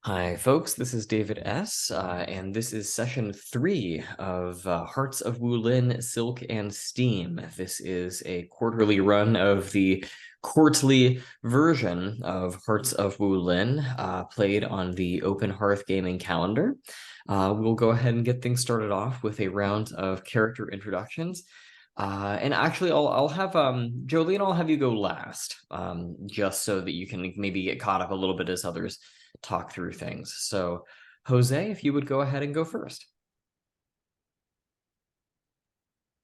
Hi, folks. This is David S., and this is session 3 of Hearts of Wulin, Silk and Steam. This is a quarterly run of the Courtly version of Hearts of Wulin, played on the Open Hearth gaming calendar. We'll go ahead and get things started off with a round of character introductions. And actually, I'll have Jolene, I'll have you go last, just so that you can maybe get caught up a little bit as others talk through things. So, Jose, if you would go ahead and go first.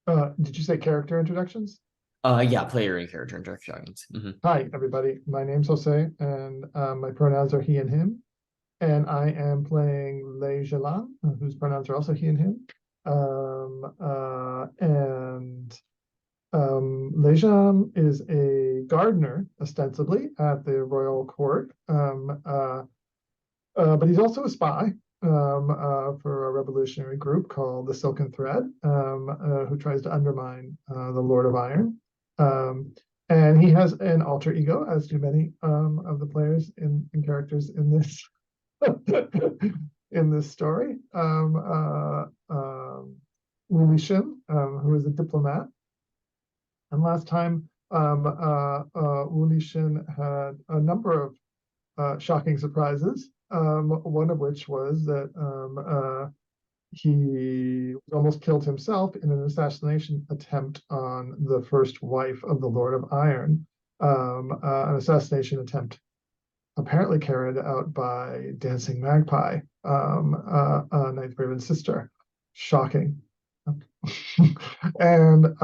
Did you say character introductions? Yeah, player and character introductions. Hi, everybody. My name's Jose, and my pronouns are he and him. And I am playing Lei Zhelan, whose pronouns are also he and him. Lei Zhelan is a gardener, ostensibly, at the royal court. But he's also a spy for a revolutionary group called the Silken Thread, who tries to undermine the Lord of Iron. And he has an alter ego, as do many of the players and characters in this in this story. Wu Shin, who is a diplomat. And last time, Wu Shin had a number of shocking surprises. One of which was that he almost killed himself in an assassination attempt on the first wife of the Lord of Iron. An assassination attempt apparently carried out by Dancing Magpie, Ninth Raven's sister. Shocking. and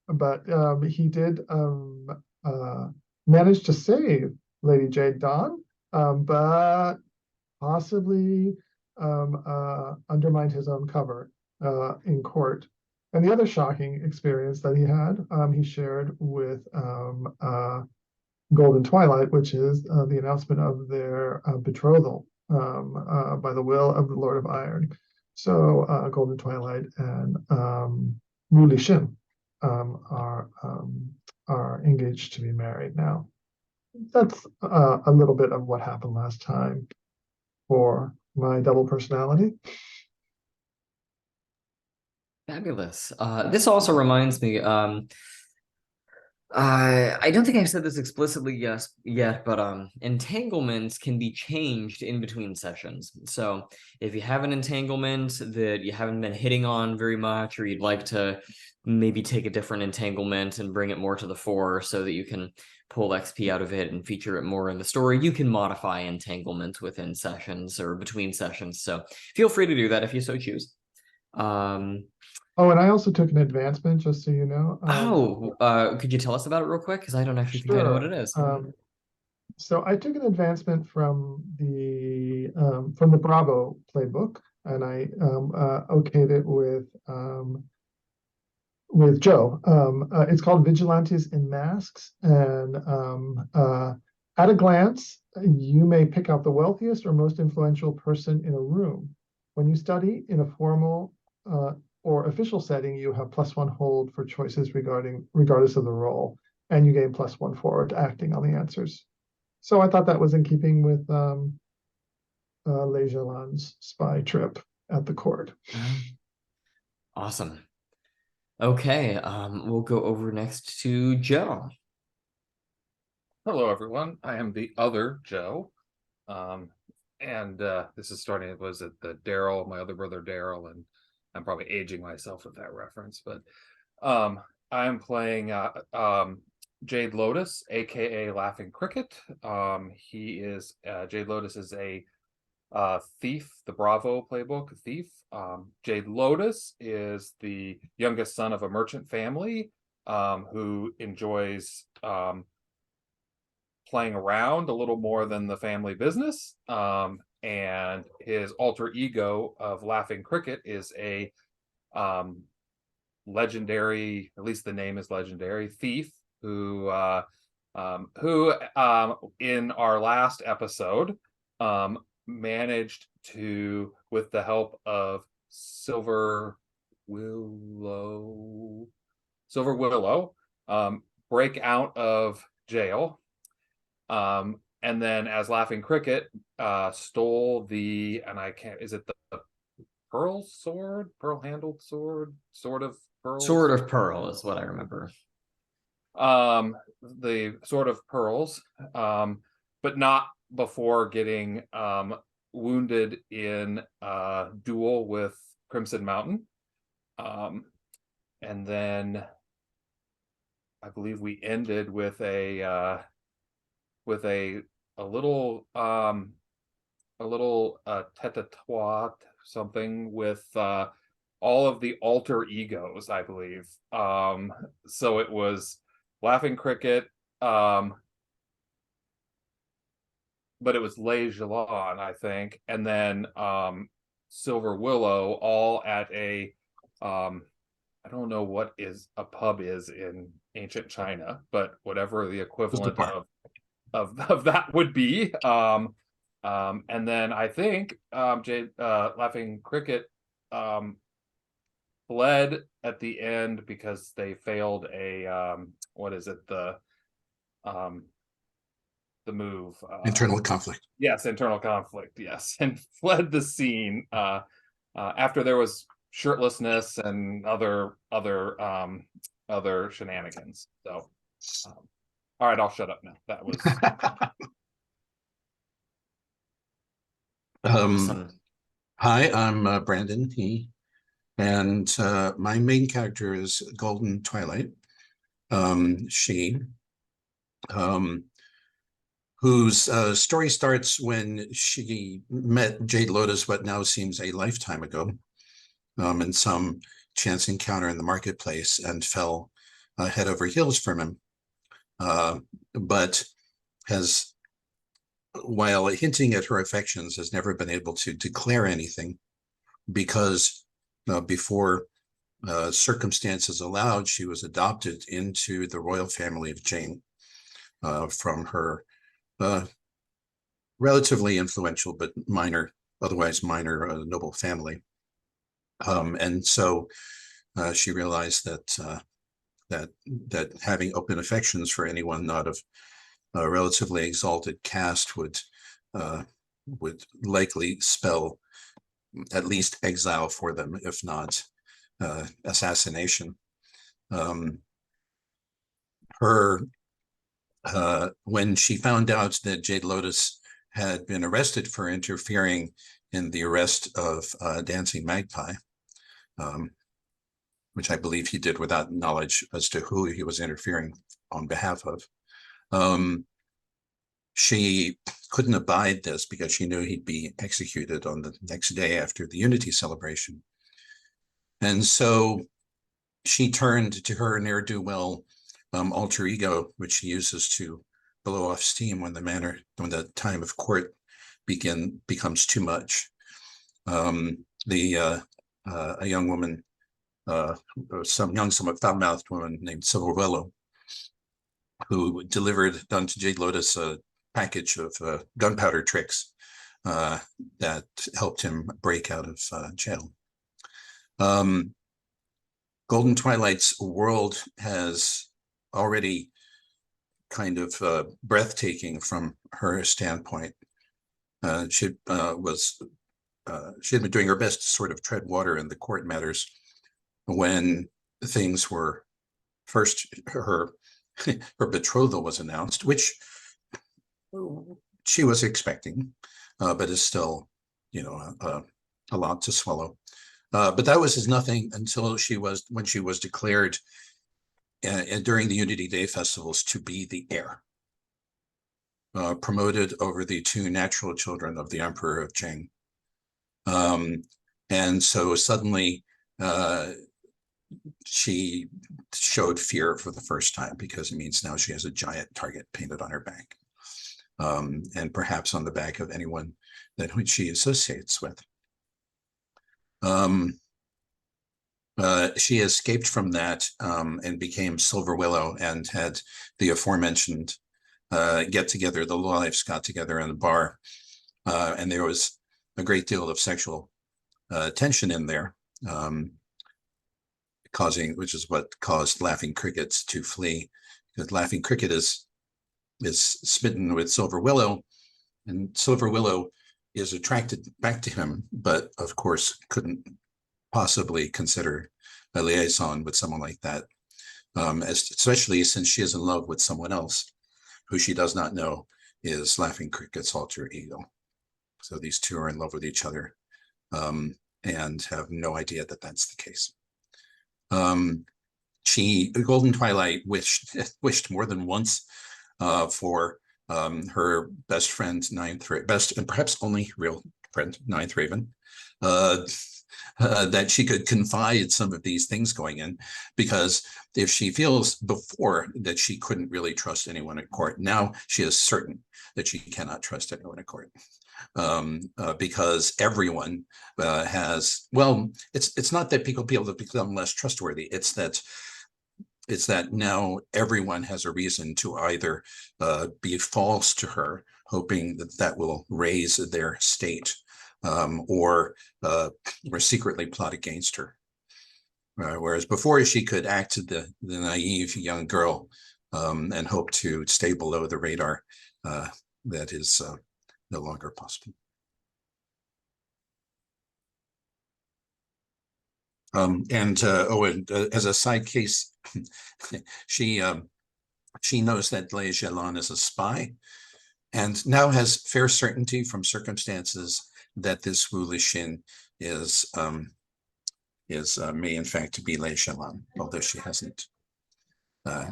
but he did manage to save Lady Jade Dawn, but possibly undermined his own cover in court. And the other shocking experience that he had, he shared with Golden Twilight, which is the announcement of their betrothal by the will of the Lord of Iron. So Golden Twilight and Wu Lixin are engaged to be married now. That's a little bit of what happened last time for my double personality. Fabulous. This also reminds me, I don't think I've said this explicitly yet, but entanglements can be changed in between sessions. So if you have an entanglement that you haven't been hitting on very much, or you'd like to maybe take a different entanglement and bring it more to the fore so that you can pull XP out of it and feature it more in the story, you can modify entanglements within sessions or between sessions. So feel free to do that if you so choose. Oh, and I also took an advancement, just so you know. Could you tell us about it real quick? Because I don't actually think I know what it Sure. is. So I took an advancement from the Bravo playbook, and I okayed it with Joe. It's called Vigilantes in Masks, and at a glance, you may pick out the wealthiest or most influential person in a room. When you study in a formal or official setting, you have +1 hold for choices regardless of the role, and you gain +1 forward acting on the answers. So I thought that was in keeping with Lei Zhelan's spy trip at the court. Awesome. Okay, we'll go over next to Joe. Hello, everyone. I am the other Joe. And this is starting, was it the Daryl, my other brother Daryl, and I'm probably aging myself with that reference, but I'm playing Jade Lotus, aka Laughing Cricket. Jade Lotus is a thief, the Bravo playbook thief. Jade Lotus is the youngest son of a merchant family who enjoys playing around a little more than the family business. And his alter ego of Laughing Cricket is a legendary, at least the name is legendary, thief who in our last episode managed to, with the help of Silver Willow, break out of jail And then as Laughing Cricket stole the, and I can't, is it the pearl sword, pearl handled sword, sword of pearls? Sword of Pearl is what I remember. The Sword of Pearls, but not before getting wounded in a duel with Crimson Mountain. And then I believe we ended with a little tete-a-tete something with all of the alter egos, I believe. So it was Laughing Cricket, but it was Lei Zhelan, I think, and then Silver Willow, all at a I don't know what is a pub is in ancient China, but whatever the equivalent of that would be. And then I think Jade Laughing Cricket fled at the end because they failed a what is it, the move, Internal conflict. Yes, internal conflict, yes, and fled the scene after there was shirtlessness and other shenanigans. So all right, I'll shut up now. That was Awesome. Hi, I'm Brandon He, and my main character is Golden Twilight. She, whose story starts when she met Jade Lotus, what now seems a lifetime ago, in some chance encounter in the marketplace, and fell head over heels from him. But has, while hinting at her affections, has never been able to declare anything because before circumstances allowed, she was adopted into the royal family of Jane from her relatively influential but otherwise minor noble family. And so she realized that having open affections for anyone not of a relatively exalted caste would likely spell at least exile for them, if not assassination. When she found out that Jade Lotus had been arrested for interfering in the arrest of Dancing Magpie, which I believe he did without knowledge as to who he was interfering on behalf of, she couldn't abide this because she knew he'd be executed on the next day after the Unity celebration. And so she turned to her ne'er-do-well alter ego, which she uses to blow off steam when the time of court becomes too much. A young woman, somewhat foul-mouthed woman named Silver Willow, who delivered unto Jade Lotus a package of gunpowder tricks that helped him break out of jail. Golden Twilight's world has already kind of breathtaking from her standpoint. She had been doing her best to sort of tread water in the court matters when things were first, her betrothal was announced, which she was expecting, but is still, a lot to swallow. But that was as nothing until when she was declared during the Unity Day festivals to be the heir, promoted over the two natural children of the Emperor of Jing. And so suddenly she showed fear for the first time, because it means now she has a giant target painted on her back, and perhaps on the back of anyone that she associates with. She escaped from that and became Silver Willow, and had the aforementioned get-together. The lowlifes got together in a bar, and there was a great deal of sexual tension in there, which is what caused Laughing Crickets to flee, because Laughing Cricket is is smitten with Silver Willow, and Silver Willow is attracted back to him, but of course couldn't possibly consider a liaison with someone like that, especially since she is in love with someone else who she does not know is Laughing Cricket's alter ego. So these two are in love with each other, and have no idea that that's the case. Golden Twilight wished more than once for her best friend, best and perhaps only real friend, Ninth Raven, that she could confide some of these things going in, because if she feels before that she couldn't really trust anyone at court, now she is certain that she cannot trust anyone at court, because everyone has, well, it's not that people have become less trustworthy, it's that now everyone has a reason to either be false to her, hoping that will raise their state, or secretly plot against her. Whereas before she could act the naive young girl, and hope to stay below the radar, that is no longer possible. And as a side case, she knows that Lei Zhelan is a spy, and now has fair certainty from circumstances that this Wu Lixin is may in fact be Lei Zhelan, although she hasn't,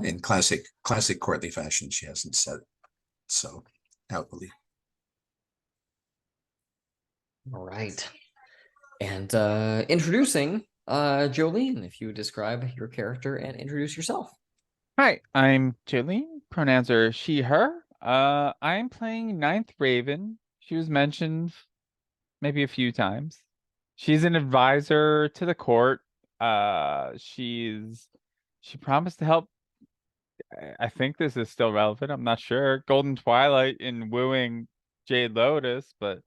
in classic courtly fashion, she hasn't said it so outwardly. All right. And introducing Jolene, if you would describe your character and introduce yourself. Hi, I'm Jolene. Pronouns are she, her. I'm playing Ninth Raven. She was mentioned maybe a few times. She's an advisor to the court. She promised to help. I think this is still relevant. I'm not sure. Golden Twilight in wooing Jade Lotus, but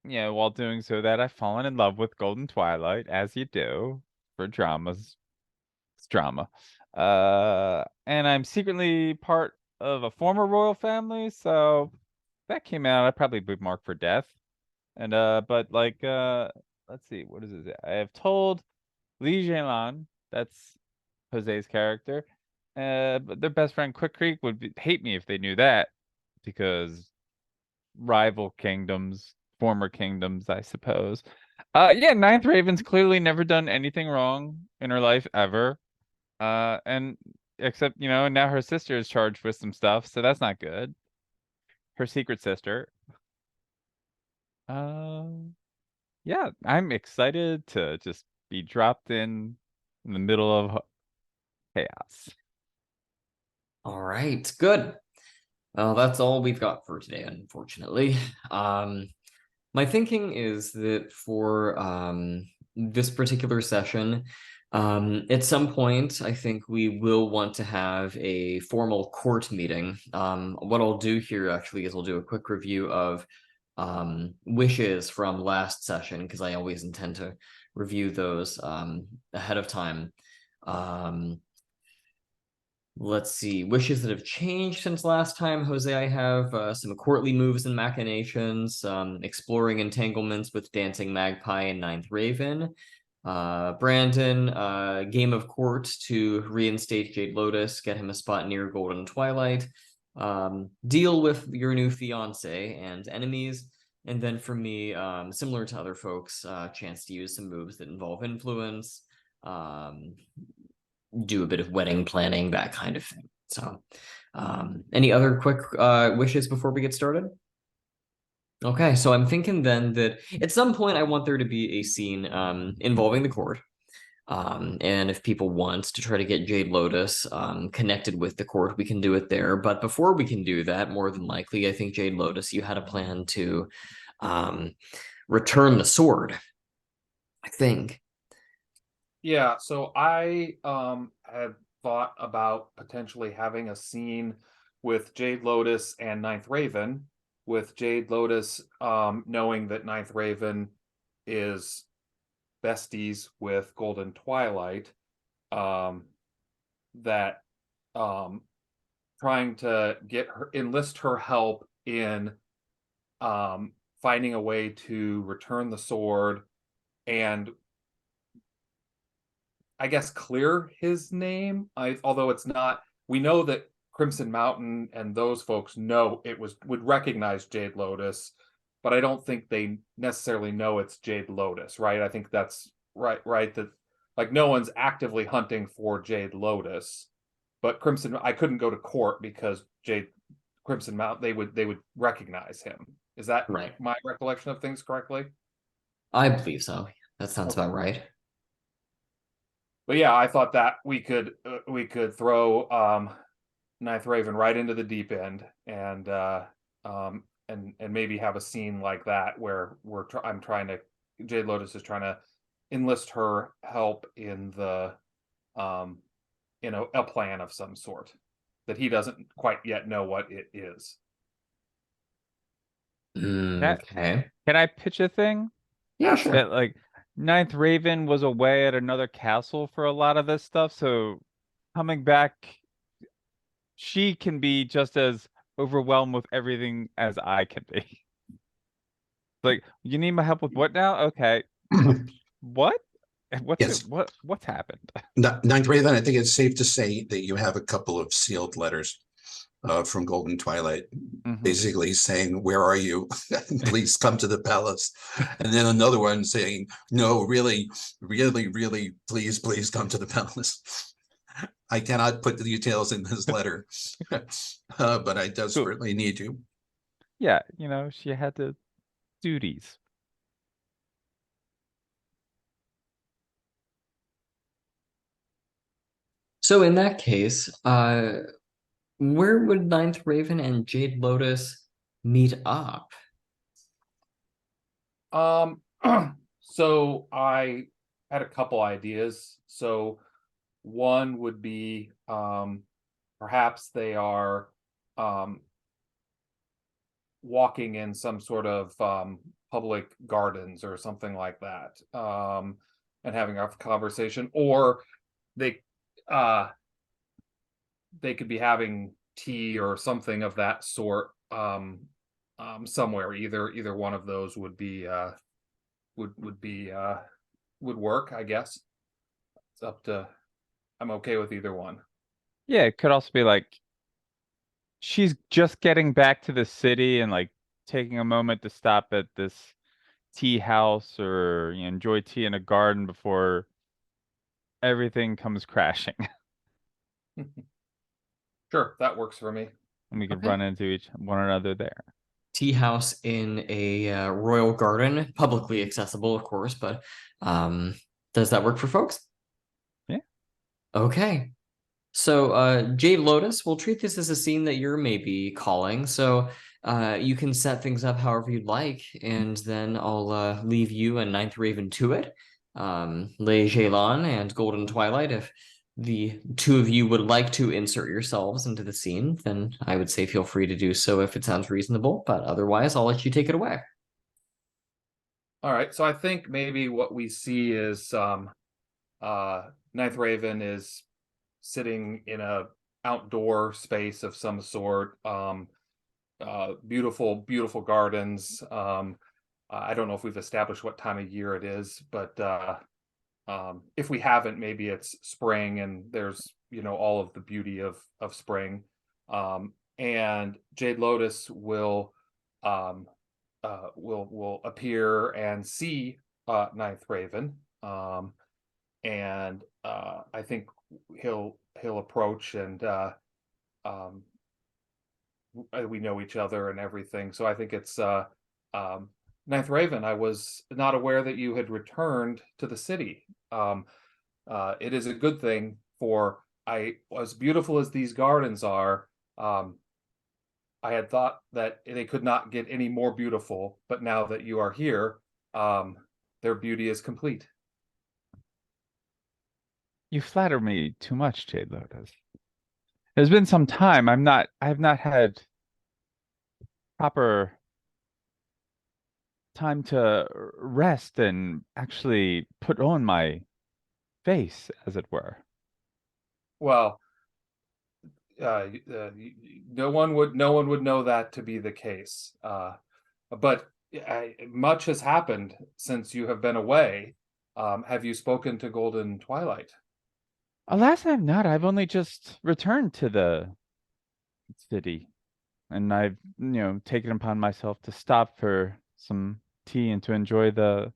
yeah, while doing so, that I've fallen in love with Golden Twilight, as you do for dramas. It's drama. And I'm secretly part of a former royal family, so if that came out, I'd probably be marked for death. And but like let's see, what is it? I have told Lei Zhelan, that's Jose's character, but their best friend Quick Creek would hate me if they knew that, because rival kingdoms, former kingdoms, I suppose. Yeah, Ninth Raven's clearly never done anything wrong in her life ever. And except, now her sister is charged with some stuff, so that's not good. Her secret sister. Yeah, I'm excited to just be dropped in the middle of chaos. All right, good. Well, that's all we've got for today, unfortunately. My thinking is that for this particular session, at some point, I think we will want to have a formal court meeting. What I'll do here actually is I'll do a quick review of wishes from last session, because I always intend to review those ahead of time. Let's see, wishes that have changed since last time. Jose, I have some courtly moves and machinations, exploring entanglements with Dancing Magpie and Ninth Raven. Brandon, game of court to reinstate Jade Lotus, get him a spot near Golden Twilight. Deal with your new fiance and enemies. And then for me, similar to other folks, chance to use some moves that involve influence, do a bit of wedding planning, that kind of thing. So any other quick wishes before we get started? Okay, so I'm thinking then that at some point I want there to be a scene involving the court. And if people want to try to get Jade Lotus connected with the court, we can do it there. But before we can do that, more than likely, I think Jade Lotus, you had a plan to return the sword, I think. Yeah, so I had thought about potentially having a scene with Jade Lotus and Ninth Raven, with Jade Lotus knowing that Ninth Raven is besties with Golden Twilight, that trying to enlist her help in finding a way to return the sword and I guess clear his name. Although it's not, we know that Crimson Mountain and those folks know would recognize Jade Lotus, but I don't think they necessarily know it's Jade Lotus, right? I think that's right, that like no one's actively hunting for Jade Lotus, but I couldn't go to court because Crimson Mountain, they would recognize him. Is that Right. my recollection of things correctly? I believe so. That sounds about right. But yeah, I thought that we could throw Ninth Raven right into the deep end and maybe have a scene like that where Jade Lotus is trying to enlist her help in the a plan of some sort that he doesn't quite yet know what it is. Okay. Can I pitch a thing? Yeah, sure. That like Ninth Raven was away at another castle for a lot of this stuff, so coming back, she can be just as overwhelmed with everything as I can be. Like, you need my help with what now? Okay. What? Yes. What's happened? Ninth Raven, I think it's safe to say that you have a couple of sealed letters from Golden Twilight, basically saying, "Where are you? Please come to the palace." And then another one saying, "No, really, really, really, please, please come to the palace." I cannot put the details in this letter, but I desperately need you. Yeah, she had the duties. So in that case, where would Ninth Raven and Jade Lotus meet up? So I had a couple ideas. So one would be perhaps they are walking in some sort of public gardens or something like that, and having a conversation, or they could be having tea or something of that sort somewhere. Either one of those would be would work, I guess. It's up to, I'm okay with either one. Yeah, it could also be like she's just getting back to the city and like taking a moment to stop at this tea house or enjoy tea in a garden before everything comes crashing. Sure, that works for me. And we could Okay. run into one another there. Tea house in a royal garden, publicly accessible, of course, but does that work for folks? Yeah. Okay. So Jade Lotus, we'll treat this as a scene that you're maybe calling. So you can set things up however you'd like, and then I'll leave you and Ninth Raven to it. Lei Zhelan and Golden Twilight, if the two of you would like to insert yourselves into the scene, then I would say feel free to do so if it sounds reasonable, but otherwise I'll let you take it away. All right, so I think maybe what we see is Ninth Raven is sitting in a outdoor space of some sort. Beautiful gardens. I don't know if we've established what time of year it is, but if we haven't, maybe it's spring and there's all of the beauty of spring. And Jade Lotus will appear and see Ninth Raven. And I think he'll approach and we know each other and everything. So I think it's Ninth Raven. I was not aware that you had returned to the city. It is a good thing, for as beautiful as these gardens are, I had thought that they could not get any more beautiful, but now that you are here, their beauty is complete. You flatter me too much, Jade Lotus. There's been some time. I have not had proper time to rest and actually put on my face, as it were. Well, no one would know that to be the case. But much has happened since you have been away. Have you spoken to Golden Twilight? Alas, I have not. I've only just returned to the city, and I've, taken upon myself to stop for some tea and to enjoy the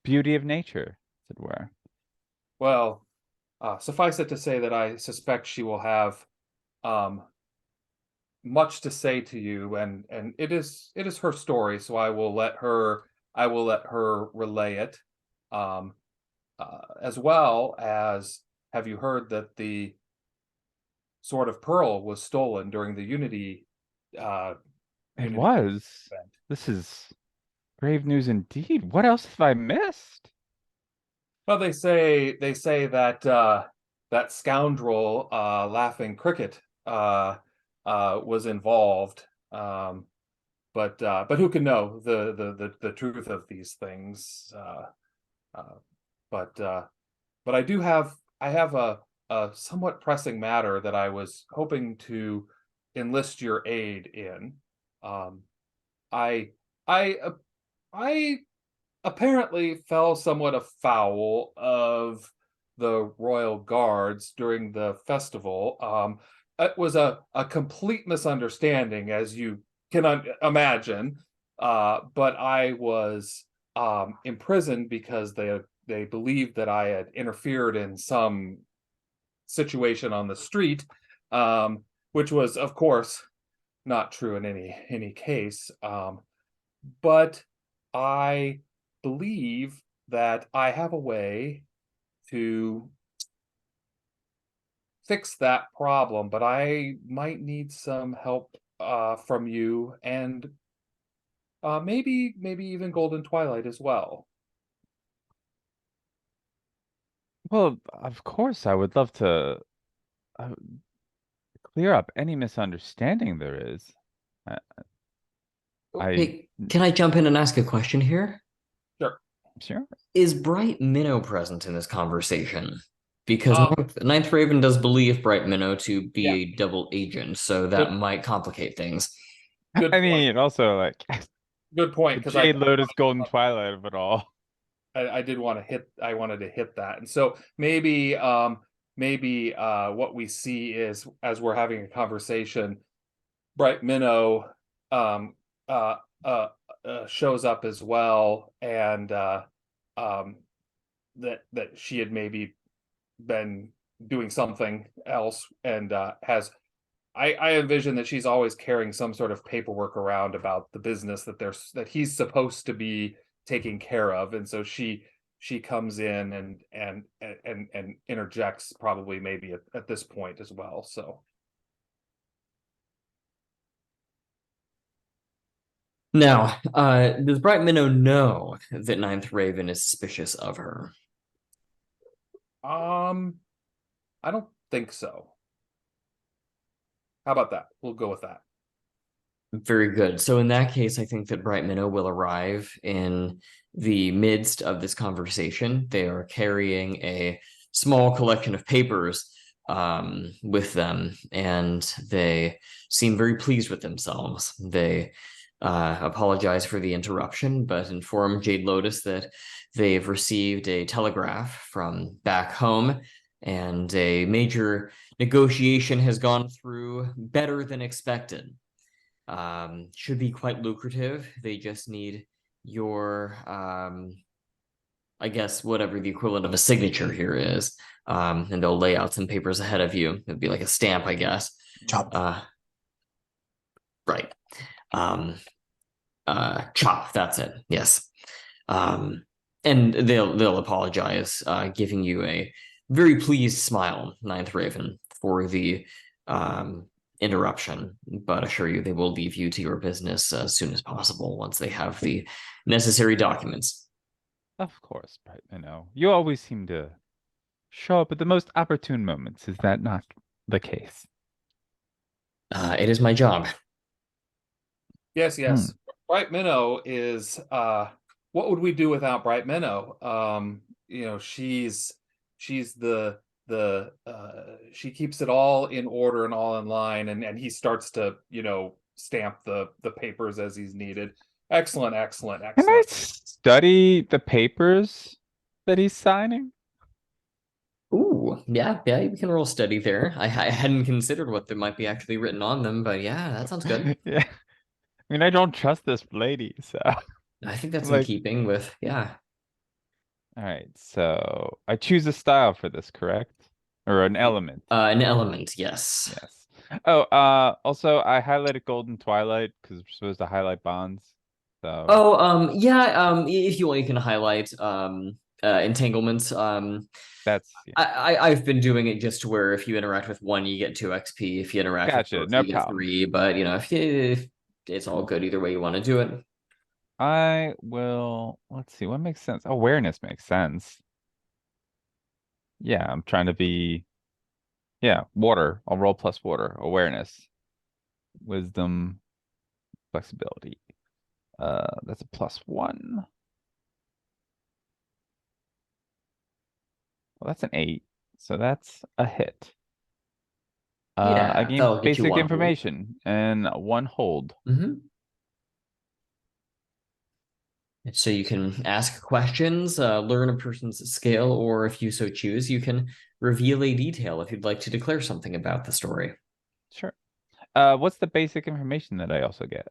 beauty of nature, as it were. Well, suffice it to say that I suspect she will have much to say to you, and it is her story, so I will let her relay it. As well as, have you heard that the Sword of Pearl was stolen during the Unity? It Unity was. event? This is grave news indeed. What else have I missed? Well, they say that that scoundrel, Laughing Cricket, was involved. But who can know the truth of these things? Uh, but I have a somewhat pressing matter that I was hoping to enlist your aid in. Um, I I I apparently fell somewhat afoul of the royal guards during the festival. It was a complete misunderstanding, as you can imagine. But I was imprisoned because they believed that I had interfered in some situation on the street, which was, of course, not true in any case. But I believe that I have a way to fix that problem, but I might need some help from you, and maybe even Golden Twilight as well. Well, of course, I would love to uh, clear up any misunderstanding there is. I, I Hey, can I jump in and ask a question here? Sure. sure. Is Bright Minnow present in this conversation? Because Uh, Ninth Raven does believe Bright Minnow to be yeah. a double agent, so that Good. might complicate things. Good I point. mean, also like Good point. the Because Jade Lotus Golden Twilight of it all. I did want to hit. I wanted to hit that, and so maybe what we see is, as we're having a conversation, Bright Minnow um, uh, uh, shows up as well, and um, that she had maybe been doing something else, and has. I envision that she's always carrying some sort of paperwork around about the business that he's supposed to be taking care of, and so she comes in and interjects, probably maybe at this point as well. So Now, does Bright Minnow know that Ninth Raven is suspicious of her? I don't think so. How about that? We'll go with that. Very good. So in that case, I think that Bright Minnow will arrive in the midst of this conversation. They are carrying a small collection of papers with them, and they seem very pleased with themselves. They apologize for the interruption, but inform Jade Lotus that they've received a telegraph from back home, and a major negotiation has gone through better than expected. Should be quite lucrative. They just need your, I guess, whatever the equivalent of a signature here is. And they'll lay out some papers ahead of you. It'd be like a stamp, I guess. Chop. Right. Chop, that's it. Yes. And they'll apologize, giving you a very pleased smile, Ninth Raven, for the interruption, but assure you they will leave you to your business as soon as possible once they have the necessary documents. Of course, Bright Minnow. You always seem to show up at the most opportune moments. Is that not the case? Mm-hmm. It is my job. Yes, yes. Bright Minnow is what would we do without Bright Minnow? She's the she keeps it all in order and all in line, and he starts to, stamp the papers as he's needed. Excellent, excellent, Can I excellent. study the papers that he's signing? Ooh, yeah, you can roll steady there. I hadn't considered what there might be actually written on them, but yeah, that sounds good. Yeah. I mean, I don't trust this lady, so I think that's in like, keeping with, yeah. all right, so I choose a style for this, correct? Or an element. An element, yes. Yes. Oh, also I highlighted gold in Twilight because we're supposed to highlight bonds. So Oh, yeah, if you want, you can highlight entanglements. that's I've been doing it just to where if you interact with one, you get 2 XP. If you interact with gotcha, both, no you get problem. 3. But if it's all good either way you want to do it. I will, let's see, what makes sense? Awareness makes sense. Yeah, I'm trying to be, yeah, water. I'll roll plus water. Awareness, wisdom, flexibility. That's a +1. Well, that's an 8. So that's a hit. I Yeah, gain that'll get you basic 1 hold. information and 1 hold. So you can ask questions, learn a person's scale, or if you so choose, you can reveal a detail if you'd like to declare something about the story. Sure. What's the basic information that I also get?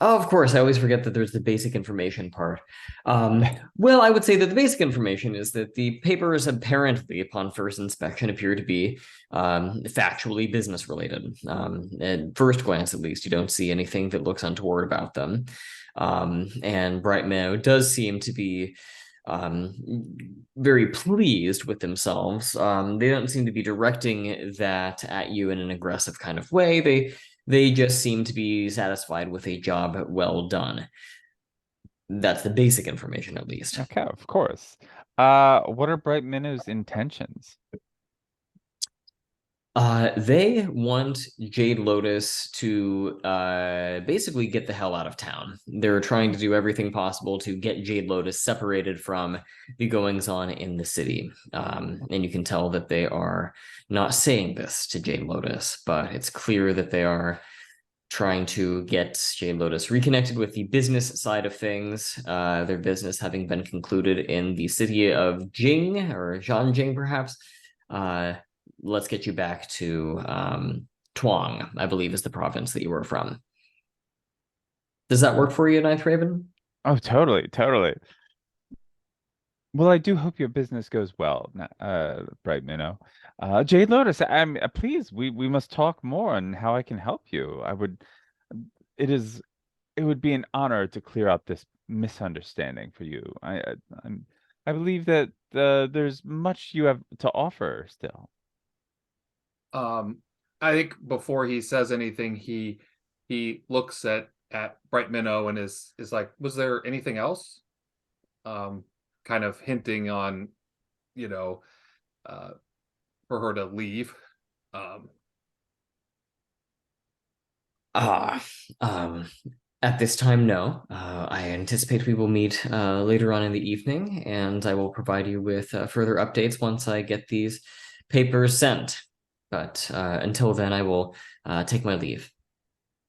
Oh, of course, I always forget that there's the basic information part. Well, I would say that the basic information is that the papers apparently, upon first inspection, appear to be factually business related. At first glance, at least, you don't see anything that looks untoward about them. And Bright Meadow does seem to be um, very pleased with themselves. They don't seem to be directing that at you in an aggressive kind of way. They just seem to be satisfied with a job well done. That's the basic information, at least. Okay, of course. What are Bright Minnow's intentions? They want Jade Lotus to basically get the hell out of town. They're trying to do everything possible to get Jade Lotus separated from the goings on in the city. And you can tell that they are not saying this to Jade Lotus, but it's clear that they are trying to get Jade Lotus reconnected with the business side of things. Their business having been concluded in the city of Jing or Zhanjing, perhaps. Let's get you back to Tuang, I believe is the province that you were from. Does that work for you, Ninth Raven? Oh, totally, totally. Well, I do hope your business goes well, Bright Minnow. Jade Lotus, I'm please, we must talk more on how I can help you. It is, it would be an honor to clear out this misunderstanding for you. I believe that there's much you have to offer still. I think before he says anything, he looks at Bright Minnow and is like, was there anything else? Kind of hinting on, for her to leave. Ah, at this time, no. I anticipate we will meet later on in the evening, and I will provide you with further updates once I get these papers sent. But until then, I will take my leave.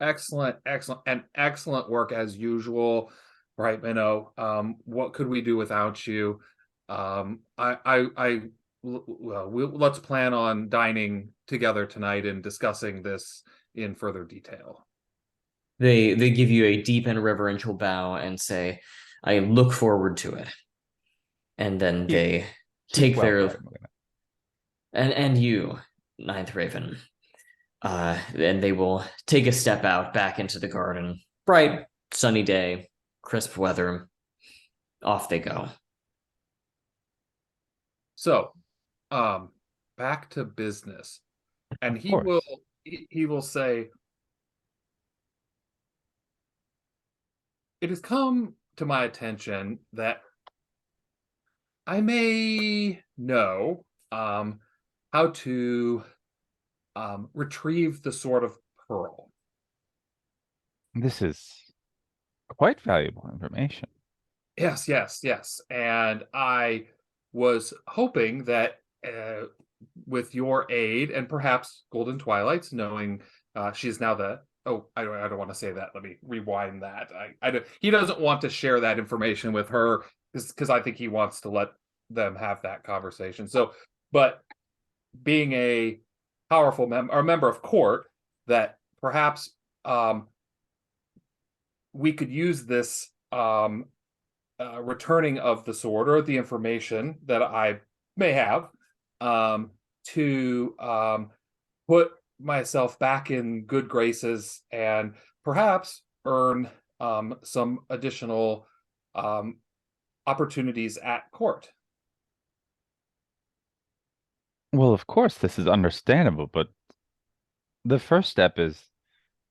Excellent, excellent, and excellent work as usual, Bright Minnow. What could we do without you? Let's plan on dining together tonight and discussing this in further detail. They give you a deep and reverential bow and say, "I look forward to it." And then they take well, their Bright Minnow. and you, Ninth Raven. And they will take a step out back into the garden. Bright, sunny day, crisp weather. Off they go. So, back to business, and Of course. he will say, it has come to my attention that I may know how to retrieve the Sword of Pearl. This is quite valuable information. Yes. And I was hoping that with your aid and perhaps Golden Twilight's, knowing she's now the I don't want to say that. Let me rewind that. He doesn't want to share that information with her because I think he wants to let them have that conversation. So, but being a powerful member of court, that perhaps we could use this returning of the sword or the information that I may have to put myself back in good graces and perhaps earn some additional opportunities at court. Well, of course, this is understandable, but the first step is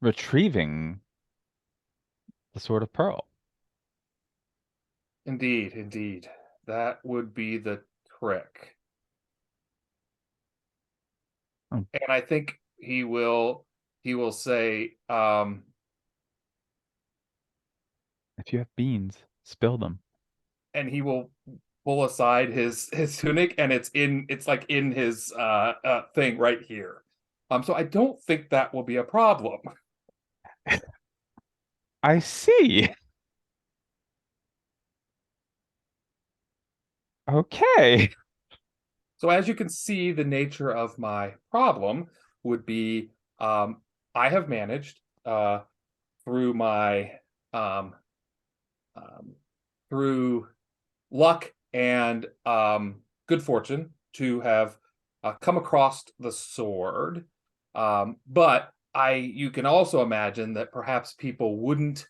retrieving the Sword of Pearl. Indeed, indeed. That would be the trick. Oh. And I think he will say, If you have beans, spill them. and he will pull aside his tunic, and it's like in his thing right here. So I don't think that will be a problem. I see. Okay. So as you can see, the nature of my problem would be I have managed through my through luck and good fortune to have come across the sword. But you can also imagine that perhaps people wouldn't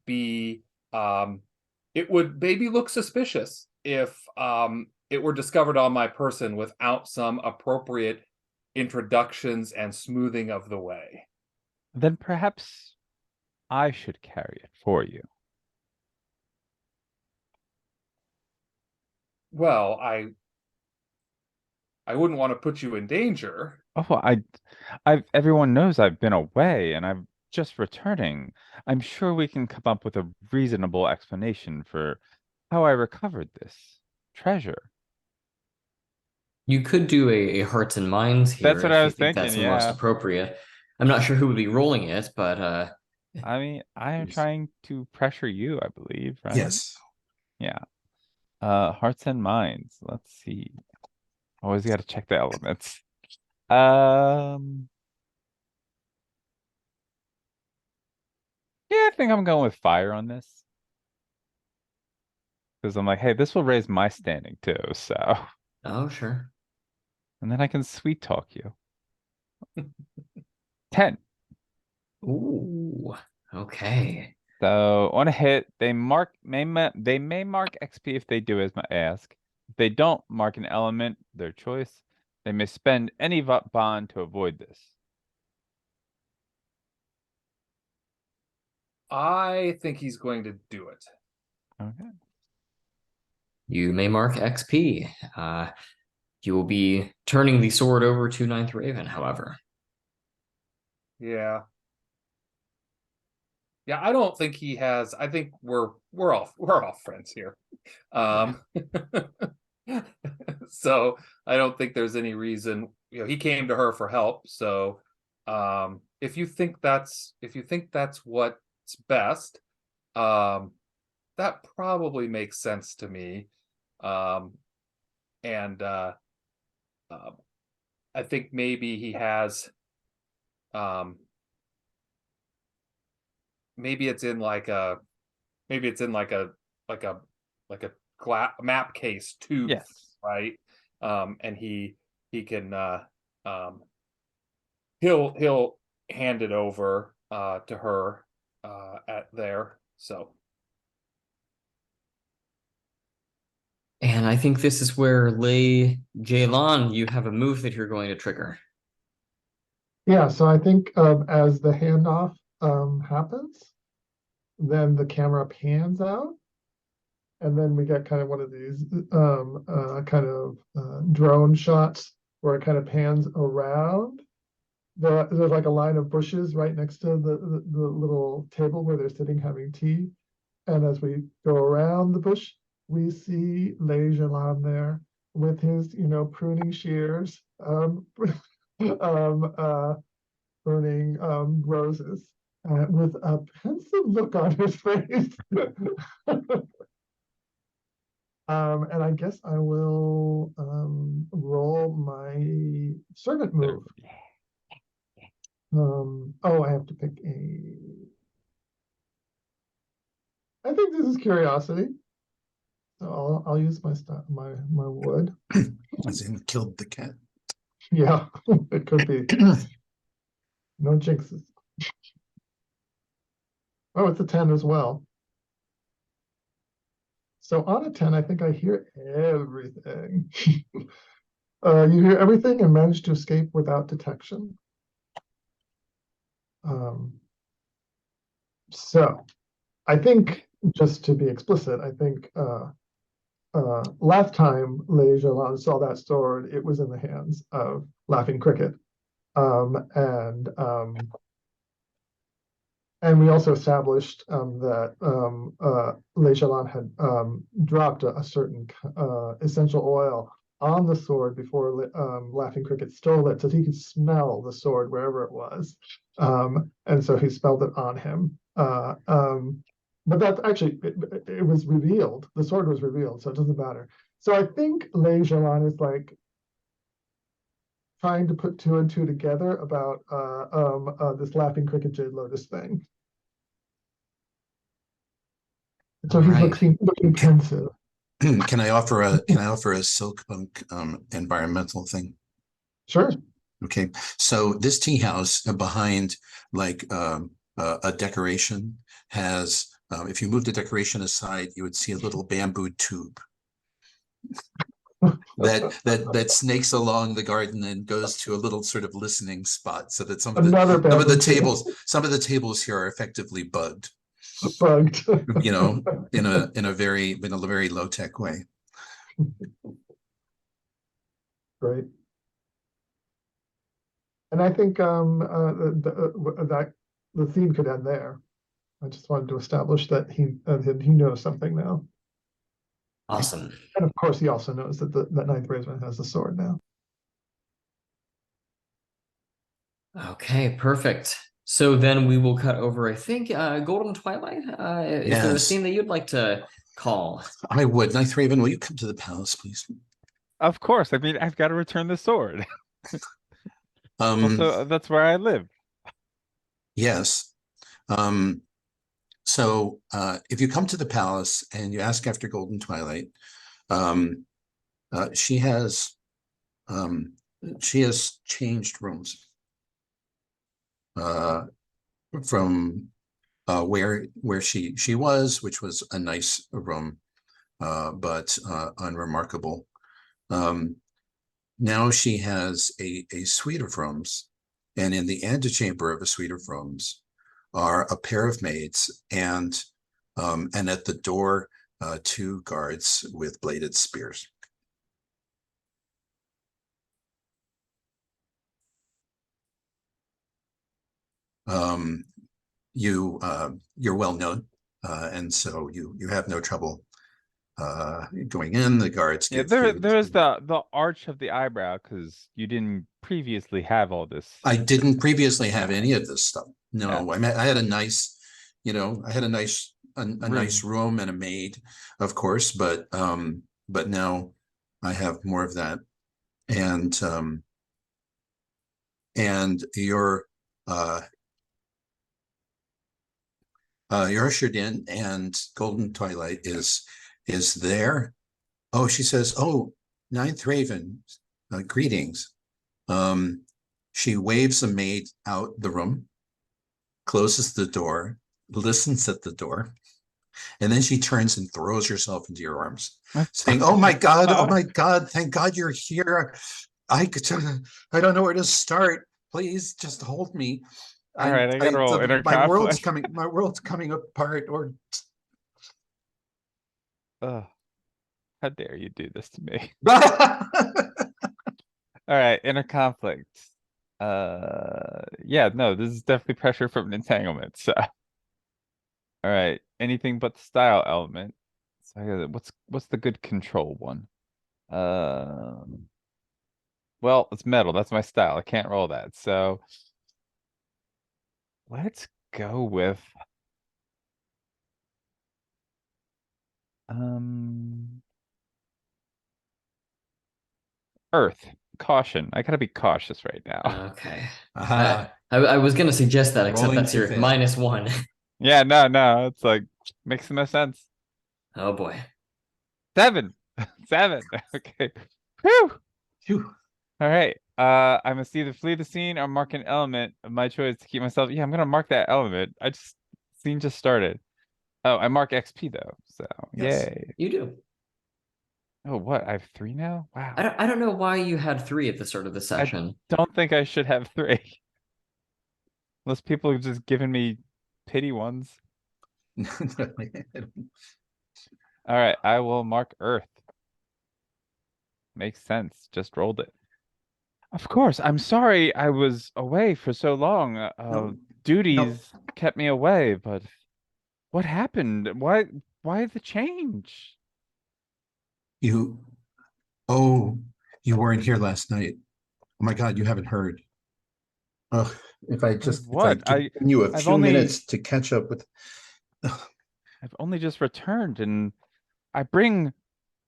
be it would maybe look suspicious if it were discovered on my person without some appropriate introductions and smoothing of the way. Then perhaps I should carry it for you. Well, I wouldn't want to put you in danger. Oh, everyone knows I've been away and I'm just returning. I'm sure we can come up with a reasonable explanation for how I recovered this treasure. You could do a hearts and minds here That's what if I you was think thinking, that's the most yeah. appropriate. I'm not sure who would be rolling it, but I mean, I am Yes. trying to pressure you, I believe, right? Yes. Yeah. Hearts and minds. Let's see. Always got to check the elements. Yeah, I think I'm going with fire on this. Because I'm like, hey, this will raise my standing too, so. oh sure. And then I can sweet talk you. 10. Ooh, okay. So on a hit, they may mark XP if they do as I ask. If they don't mark an element, their choice. They may spend any bond to avoid this. I think he's going to do it. Okay. You may mark XP. You will be turning the sword over to Ninth Raven, however. Yeah. Yeah, I don't think he has. I think we're all friends here. So I don't think there's any reason, he came to her for help. So if you think that's what's best, that probably makes sense to me. And I think maybe he has maybe it's in like a map case too. Yes. Right. And he can he'll hand it over to her at there. So And I think this is where Lei Zhelan, you have a move that you're going to trigger. Yeah, so I think as the handoff happens, then the camera pans out, and then we get kind of one of these drone shots where it kind of pans around. There's like a line of bushes right next to the little table where they're sitting having tea. And as we go around the bush, we see Lei Zhelan there with his, pruning shears, pruning roses, with a pensive look on his face. And I guess I will roll my servant move. Oh, I have to pick a. I think this is curiosity. So I'll use my stuff, my wood. As in killed the cat. Yeah, it could be. No jinxes. Oh, it's a 10 as well. So on a 10, I think I hear everything. You hear everything and manage to escape without detection. So I think, just to be explicit, I think last time Lei Zhelan saw that sword, it was in the hands of Laughing Cricket. And we also established that Lei Zhelan had dropped a certain essential oil on the sword before Laughing Cricket stole it, so he could smell the sword wherever it was. And so he smelled it on him. But that's actually, it was revealed. The sword was revealed, so it doesn't matter. So I think Lei Zhelan is like trying to put two and two together about this Laughing Cricket Jade Lotus thing. So he's looking pensive. Can I offer a silk punk environmental thing? Sure. Okay, so this tea house behind like a decoration has, if you move the decoration aside, you would see a little bamboo tube that snakes along the garden and goes to a little sort of listening spot, so that some of the tables here are effectively bugged. In a very low tech way. Great. And I think that the theme could end there. I just wanted to establish that he knows something now. Awesome. And of course, he also knows that that ninth Raven has the sword now. Okay, perfect. So then we will cut over, I think, Golden Twilight. Is there a scene that you'd like to call? I would. Ninth Raven, will you come to the palace, please? Of course. I mean, I've got to return the sword. Also, that's where I live. Yes. So if you come to the palace and you ask after Golden Twilight, she has changed rooms from where she was, which was a nice room, but unremarkable. Now she has a suite of rooms, and in the antechamber of a suite of rooms are a pair of maids, and at the door 2 guards with bladed spears. You're well known, and so you have no trouble going in. The guards there's the arch of the eyebrow, because you didn't previously have all this. I didn't previously have any of this stuff. No, I had a nice, nice room and a maid, of course, but now I have more of that. And you're ushered in, and Golden Twilight is there. Oh, she says, "Oh, Ninth Raven, greetings." She waves a maid out the room, closes the door, listens at the door, and then she turns and throws herself into your arms, saying, "Oh my God, thank God you're here. I don't know where to start. Please just hold me. All right, I gotta roll inner conflict. My world's coming apart." Or how dare you do this to me? All right, inner conflict. Yeah, no, this is definitely pressure from an entanglement. So, all right, anything but the style element. So, what's the good control one? Well, it's metal. That's my style. I can't roll that. So let's go with Earth. Caution. I gotta be cautious right now. Okay. Aha, I was gonna suggest that, except Rolling that's to your fail. -1. Yeah, no. It's like makes no sense. Oh boy. 7. 7. Okay. Whew. phew. All right. I must either flee the scene or mark an element of my choice to keep myself. Yeah, I'm gonna mark that element. Scene just started. Oh, I mark XP though. So Yes. yay. You do. Oh, what? I have 3 now? Wow. I don't know why you had 3 at the start of the I session. don't think I should have 3. Unless people have just given me pity ones. All right, I will mark Earth. Makes sense. Just rolled it. Of course, I'm sorry I was away for so long. No, Duties kept me away, but what happened? Why the change? you, oh, you weren't here last night. Oh my God, you haven't heard. Oh, if I What? give you a I've few only minutes to catch up with. I've only just returned and I bring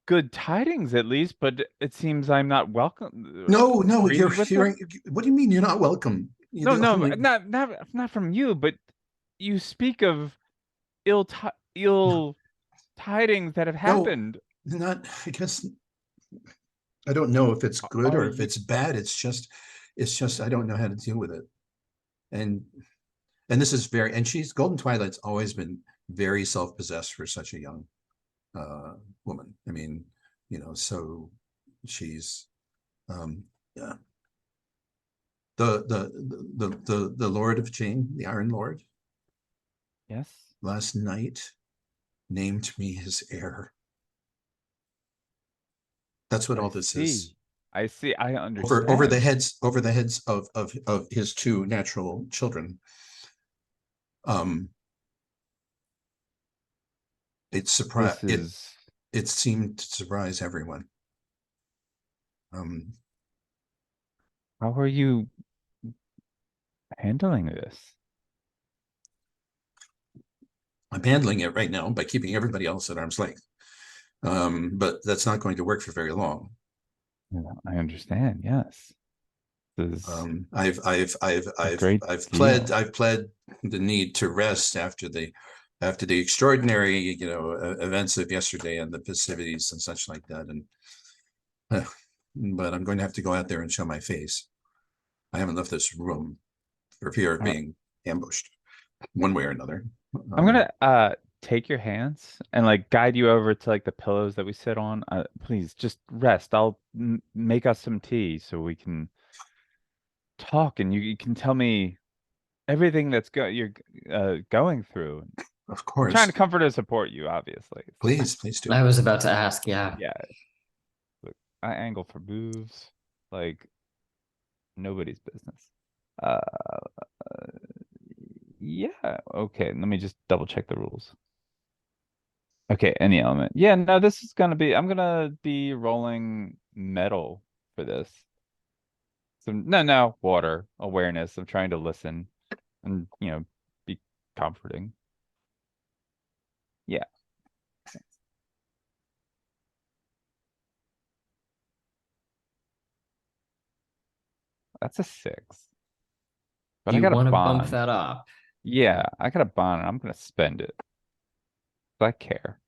good tidings at least, but it seems I'm not welcome No, you're greeted with them. hearing. What do you mean you're not welcome? You're the No, only. not from you, but you speak of ill tidings that have No, happened. not. I guess I don't know if it's good Are or if you? it's bad. It's just I don't know how to deal with it. And this is very. And she's Golden Twilight's always been very self-possessed for such a young uh woman. I mean, so she's yeah. The Lord of Jane, the Iron Lord, Yes, last night named me his heir. That's what I all this is. see. I see. I Over the understand. heads of his 2 natural children. Um, This is it seemed to surprise everyone. how are you handling this? I'm handling it right now by keeping everybody else at arm's length. But that's not going to work for very long. Yeah, I understand. Yes, this is a great deal. I've pled the need to rest after the extraordinary events of yesterday and the festivities and such like that. And but I'm going to have to go out there and show my face. I haven't left this room for fear of All right. being ambushed one way or another. I'm gonna take your hands and like guide you over to like the pillows that we sit on. Please just rest. I'll make us some tea so we can talk and you can tell me everything you're going through. Of I'm trying to course, comfort and support you, obviously. So please do. I was about to ask, yeah. yeah, look, I angle for moves like nobody's business. Uh, yeah, okay. Let me just double check the rules. Okay, any element. Yeah, no, this is gonna be. I'm gonna be rolling metal for this. So no, water awareness. I'm trying to listen and be comforting. Yeah. That's a 6. But Do I you got a want to bump bond. that up? Yeah, I got a bond and I'm gonna spend it. I care.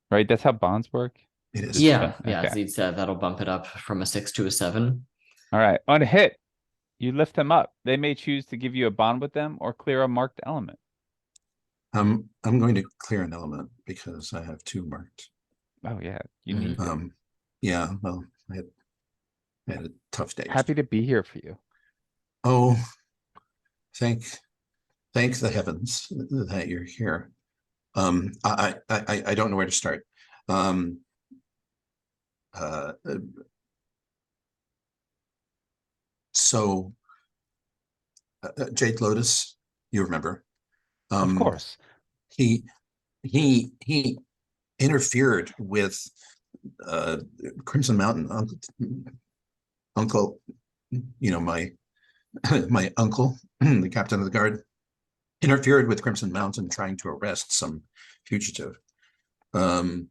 Right? That's how bonds work. It is. Just spend. Yeah, Okay. Zeke said that'll bump it up from a 6 to a 7. All right. On a hit, you lift them up. They may choose to give you a bond with them or clear a marked element. I'm going to clear an element because I have 2 marked. Oh yeah, you need to. Yeah, well, I had a tough day. Happy to be here for you. Oh, thank the heavens that you're here. I don't know where to start. So Jade Lotus, you remember? Of course. He interfered with Crimson Mountain uncle, my my uncle, the captain of the guard, interfered with Crimson Mountain trying to arrest some fugitive, and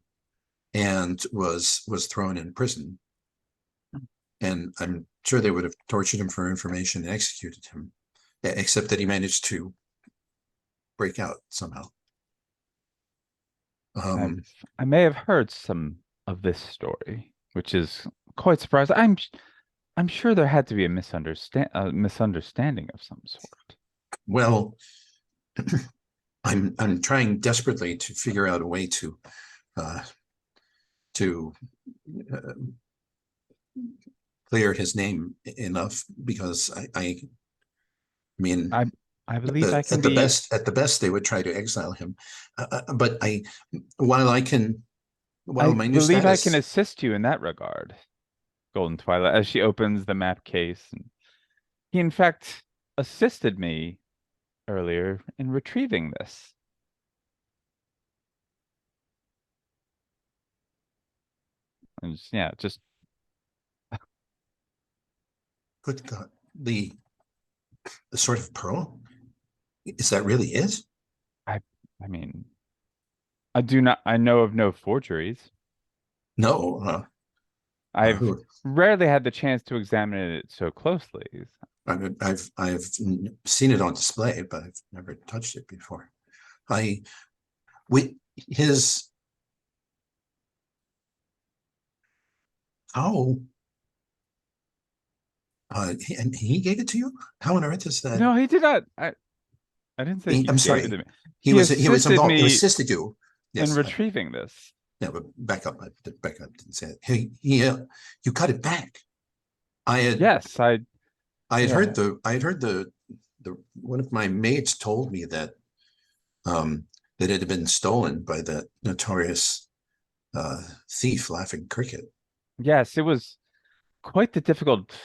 was thrown in prison. And I'm sure they would have tortured him for information and executed him, except that he managed to break out somehow. I may have heard some of this story, which is quite surprising. I'm sure there had to be a misunderstanding of some sort. Well, I'm trying desperately to figure out a way to uh, clear his name enough, because I mean, I believe I can at the best they would try to exile him, but while I can, while my new believe I can status, assist you in that regard, Golden Twilight, as she opens the map case. And he, in fact, assisted me earlier in retrieving this. And just good God, the sort of pearl, is that really it? I mean, I know of no forgeries. No, I've rarely had the chance to examine it so closely. I've seen it on display, but I've never touched it before. His how and he gave it to you? How on earth is that? No, he did not. I didn't say he I'm gave sorry. it to me. He was assisted involved. He me assisted you. in Yes. retrieving this. Yeah, but back up. Didn't say it. You cut it back. Yes, I had yeah. heard the one of my maids told me that that it had been stolen by that notorious thief, Laughing Cricket. Yes, it was quite the difficult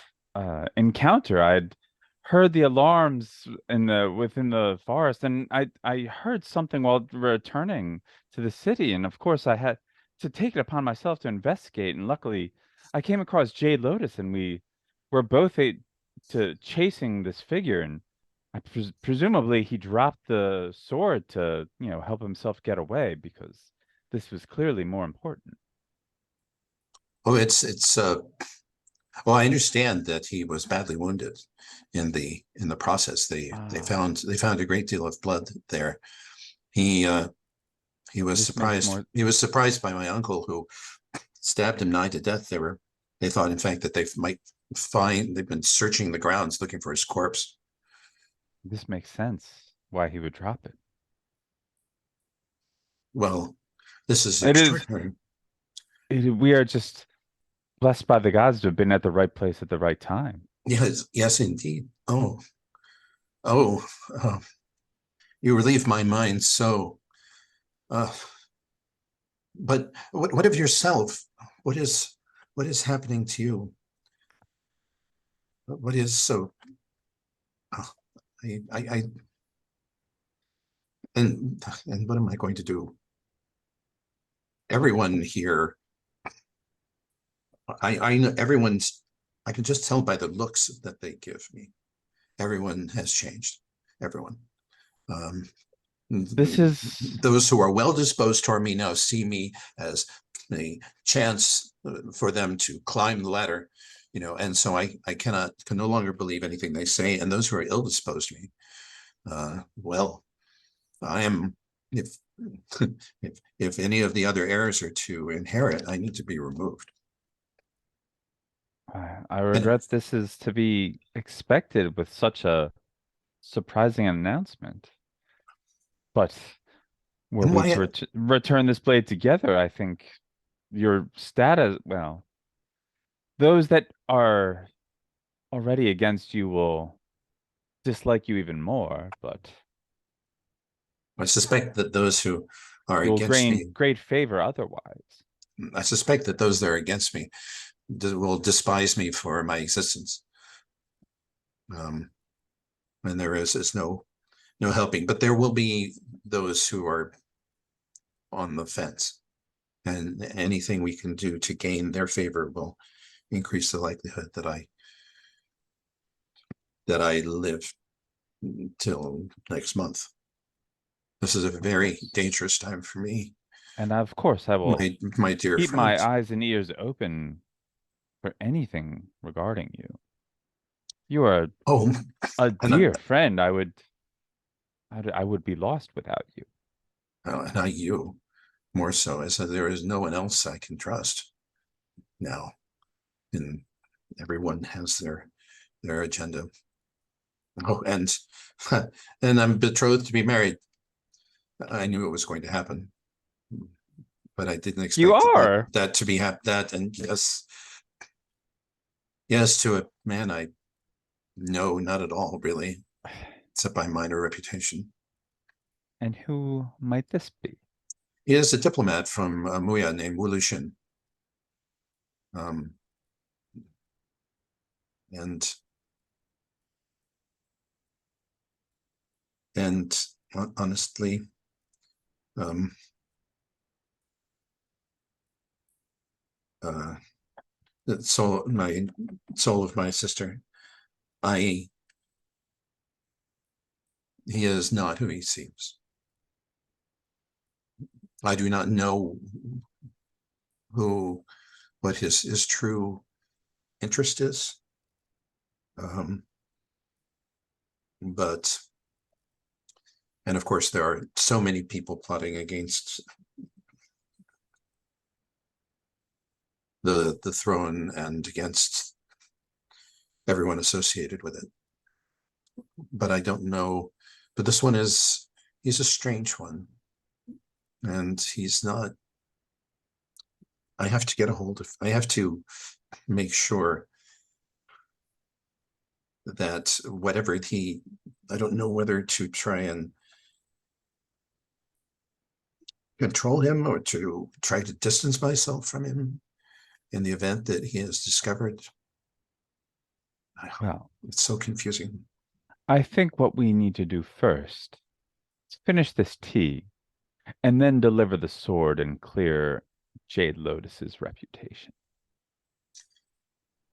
encounter. I'd heard the alarms within the forest, and I heard something while returning to the city, and of course I had to take it upon myself to investigate. And luckily, I came across Jade Lotus, and we were both chasing this figure. And presumably he dropped the sword to help himself get away, because this was clearly more important. Oh, it's well, I understand that he was badly wounded in the process. They found a great deal of blood there. He was surprised. He was surprised by my uncle, who stabbed him nigh to death. They thought, in fact, that they've been searching the grounds looking for his corpse. This makes sense why he would drop it. Well, this is extraordinary. We are just blessed by the gods to have been at the right place at the right time. Yes, indeed. Oh, you relieve my mind so. But what of yourself? What is happening to you? What is so? And what am I going to do? Everyone here, I know everyone's. I can just tell by the looks that they give me. Everyone has changed. Everyone. This is those who are well disposed toward me now see me as a chance for them to climb the ladder, and so I can no longer believe anything they say. And those who are ill disposed to me, well, I am, if any of the other heirs are to inherit, I need to be removed. I regret this is to be expected with such a surprising announcement. But were we to return this blade together, I think your status, well, those that are already against you will dislike you even more, but I suspect that those who are you'll against me, gain great favor otherwise. I suspect that those that are against me will despise me for my existence. And there is no helping, but there will be those who are on the fence, And anything we can do to gain their favor will increase the likelihood that I live till next month. This is a very dangerous time for me, And of course, I will my dear keep friend. my eyes and ears open for anything regarding you. You are Oh, a and dear friend. I would be lost without you. not you, more so, as there is no one else I can trust now, and everyone has their agenda. Oh, and and I'm betrothed to be married. I knew it was going to happen, but I didn't You expect are. that to be that. And yes, to a man I know not at all, really, except by minor reputation. And who might this be? He is a diplomat from Muya named Wulushin. And honestly, the soul of my sister, he is not who he seems. I do not know what his true interest is. But, and of course, there are so many people plotting against the throne and against everyone associated with it. But I don't know. But this one he's a strange one. And he's not. I have to make sure that whatever I don't know whether to try and control him or to try to distance myself from him in the event that he is discovered. Well, it's so confusing. I think what we need to do first is finish this tea and then deliver the sword and clear Jade Lotus's reputation.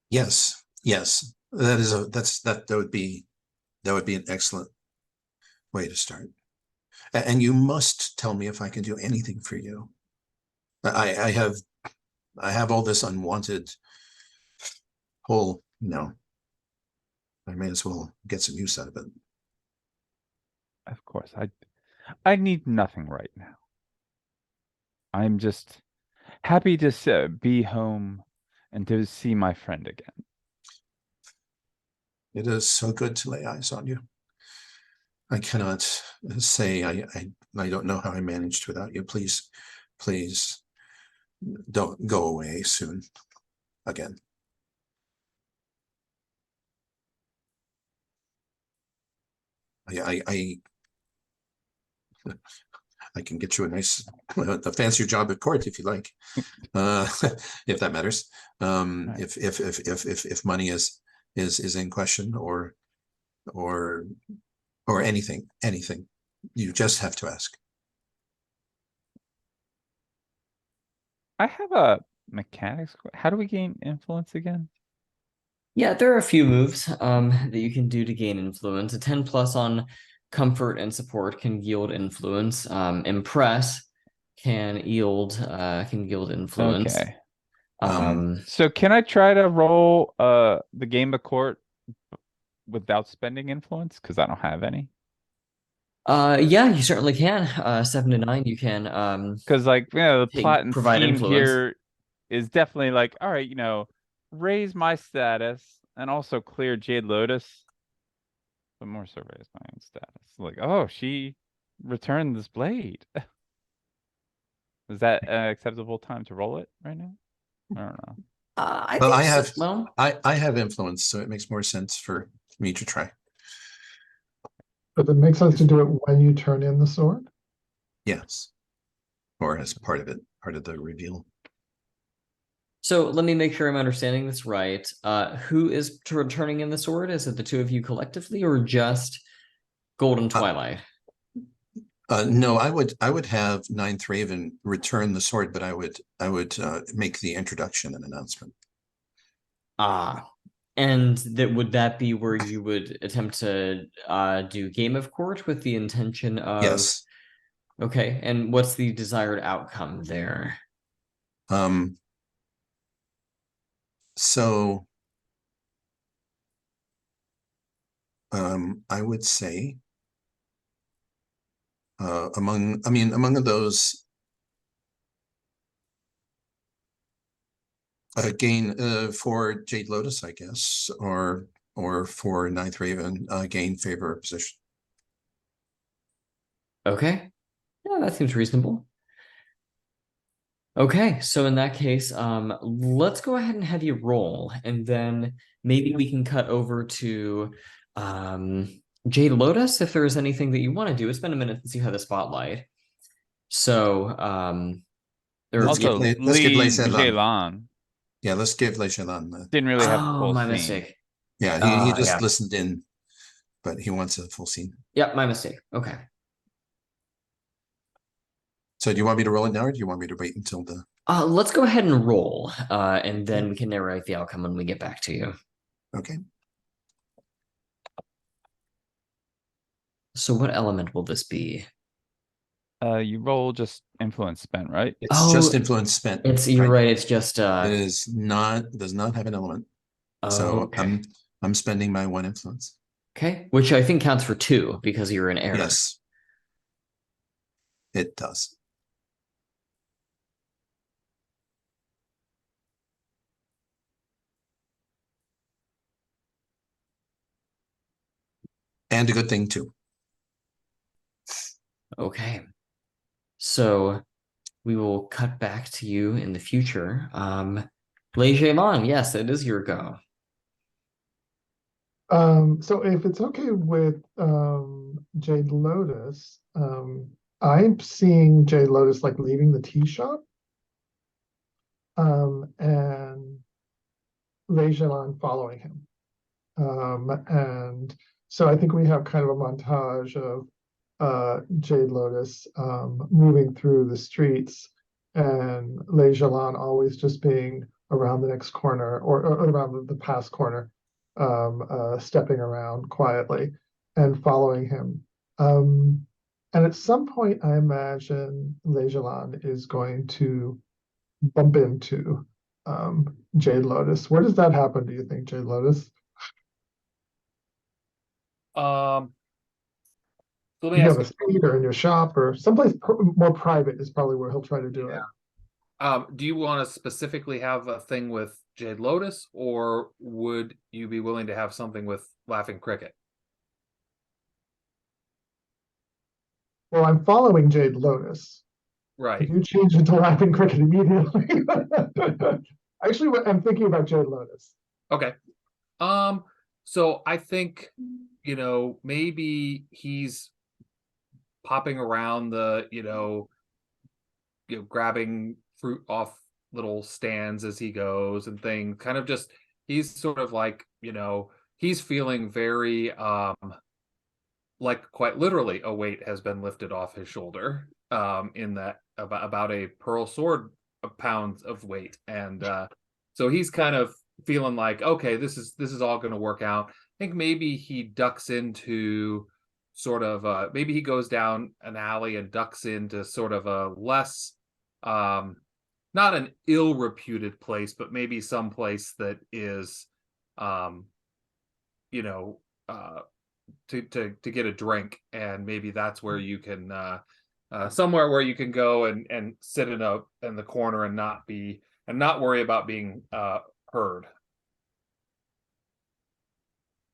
Yes. That would be an excellent way to start. And you must tell me if I can do anything for you. I have all this unwanted pull. No, I may as well get some use out of it. Of course, I need nothing right now. I'm just happy to be home and to see my friend again. It is so good to lay eyes on you. I cannot say I don't know how I managed without you. Please don't go away soon again. I can get you a fancier job at court if you like, if that matters. Right. If money is in question or anything, you just have to ask. I have a mechanics. How do we gain influence again? Yeah, there are a few moves that you can do to gain influence. A 10+ on comfort and support can yield influence. Impress can yield influence. Okay. Um, So can I try to roll the game of court without spending influence? Because I don't have any. yeah, you certainly can. 7 to 9, you can Because the plot and provide scheme influence. here is definitely like, all right, raise my status and also clear Jade Lotus. But more so raise my own status. Like, oh, she returned this blade. Is that an acceptable time to roll it right now? I don't know. I Well, think I have influence, so it makes more sense for me to try. Does it make sense to do it when you turn in the sword? Yes, or as part of the reveal. so. Let me make sure I'm understanding this right. Who is returning in the sword? Is it the two of you collectively, or just Golden Twilight? No, I would have Ninth Raven return the sword, but I would make the introduction and announcement. Ah, and would that be where you would attempt to do Game of Court with the intention of Yes. Okay, and what's the desired outcome there? So I would say among those gain for Jade Lotus, I guess, or for Ninth Raven, gain favor position. Okay. Yeah, that seems reasonable. Okay, so in that case, let's go ahead and have you roll, and then maybe we can cut over to Jade Lotus if there is anything that you want to do. It's been a minute since you had the spotlight. So, Let's give Also, let's give Lei Lei Zhelan. Zhelan Yeah, let's give Lei Zhelan. didn't really have a oh, full my scene. mistake. Yeah, he just Yeah. listened in, but he wants a full scene. Yeah, my mistake. Okay. So do you want me to roll it now, or do you want me to wait until the? Let's go ahead and roll, and then we can narrate the outcome when we get back to you. Okay. So what element will this be? You roll just influence spent, right? It's just influence spent. You're right, it's just It is not, does not have an element. So okay. I'm spending my 1 influence. Okay, which I think counts for 2 because you're in error. Yes, it does. And a good thing too. Okay. So we will cut back to you in the future. Lei Zhelan, yes, it is your go. So if it's okay with Jade Lotus, I'm seeing Jade Lotus like leaving the tea shop. And Lei Zhelan following him. And so I think we have kind of a montage of Jade Lotus moving through the streets, and Lei Zhelan always just being around the next corner or around the past corner, stepping around quietly and following him. And at some point, I imagine Lei Zhelan is going to bump into Jade Lotus. Where does that happen, do you think, Jade Lotus? So let me You ask have a street or in your shop or someplace more private is probably where he'll try to do it. do you want to specifically have a thing with Jade Lotus, or would you be willing to have something with Laughing Cricket? Well, I'm following Jade Lotus. Right. You change it to Laughing Cricket immediately. Actually, I'm thinking about Jade Lotus. Okay. So I think, maybe he's popping around the, grabbing fruit off little stands as he goes and things, kind of just, he's sort of like, he's feeling very, like quite literally a weight has been lifted off his shoulder, in that about a pearl sword pounds of weight. And, so he's kind of feeling like, okay, this is all going to work out. I think maybe he ducks into sort of maybe he goes down an alley and ducks into sort of a less not an ill-reputed place, but maybe some place that is to get a drink, and maybe that's where you can somewhere where you can go and sit in the corner and not worry about being heard.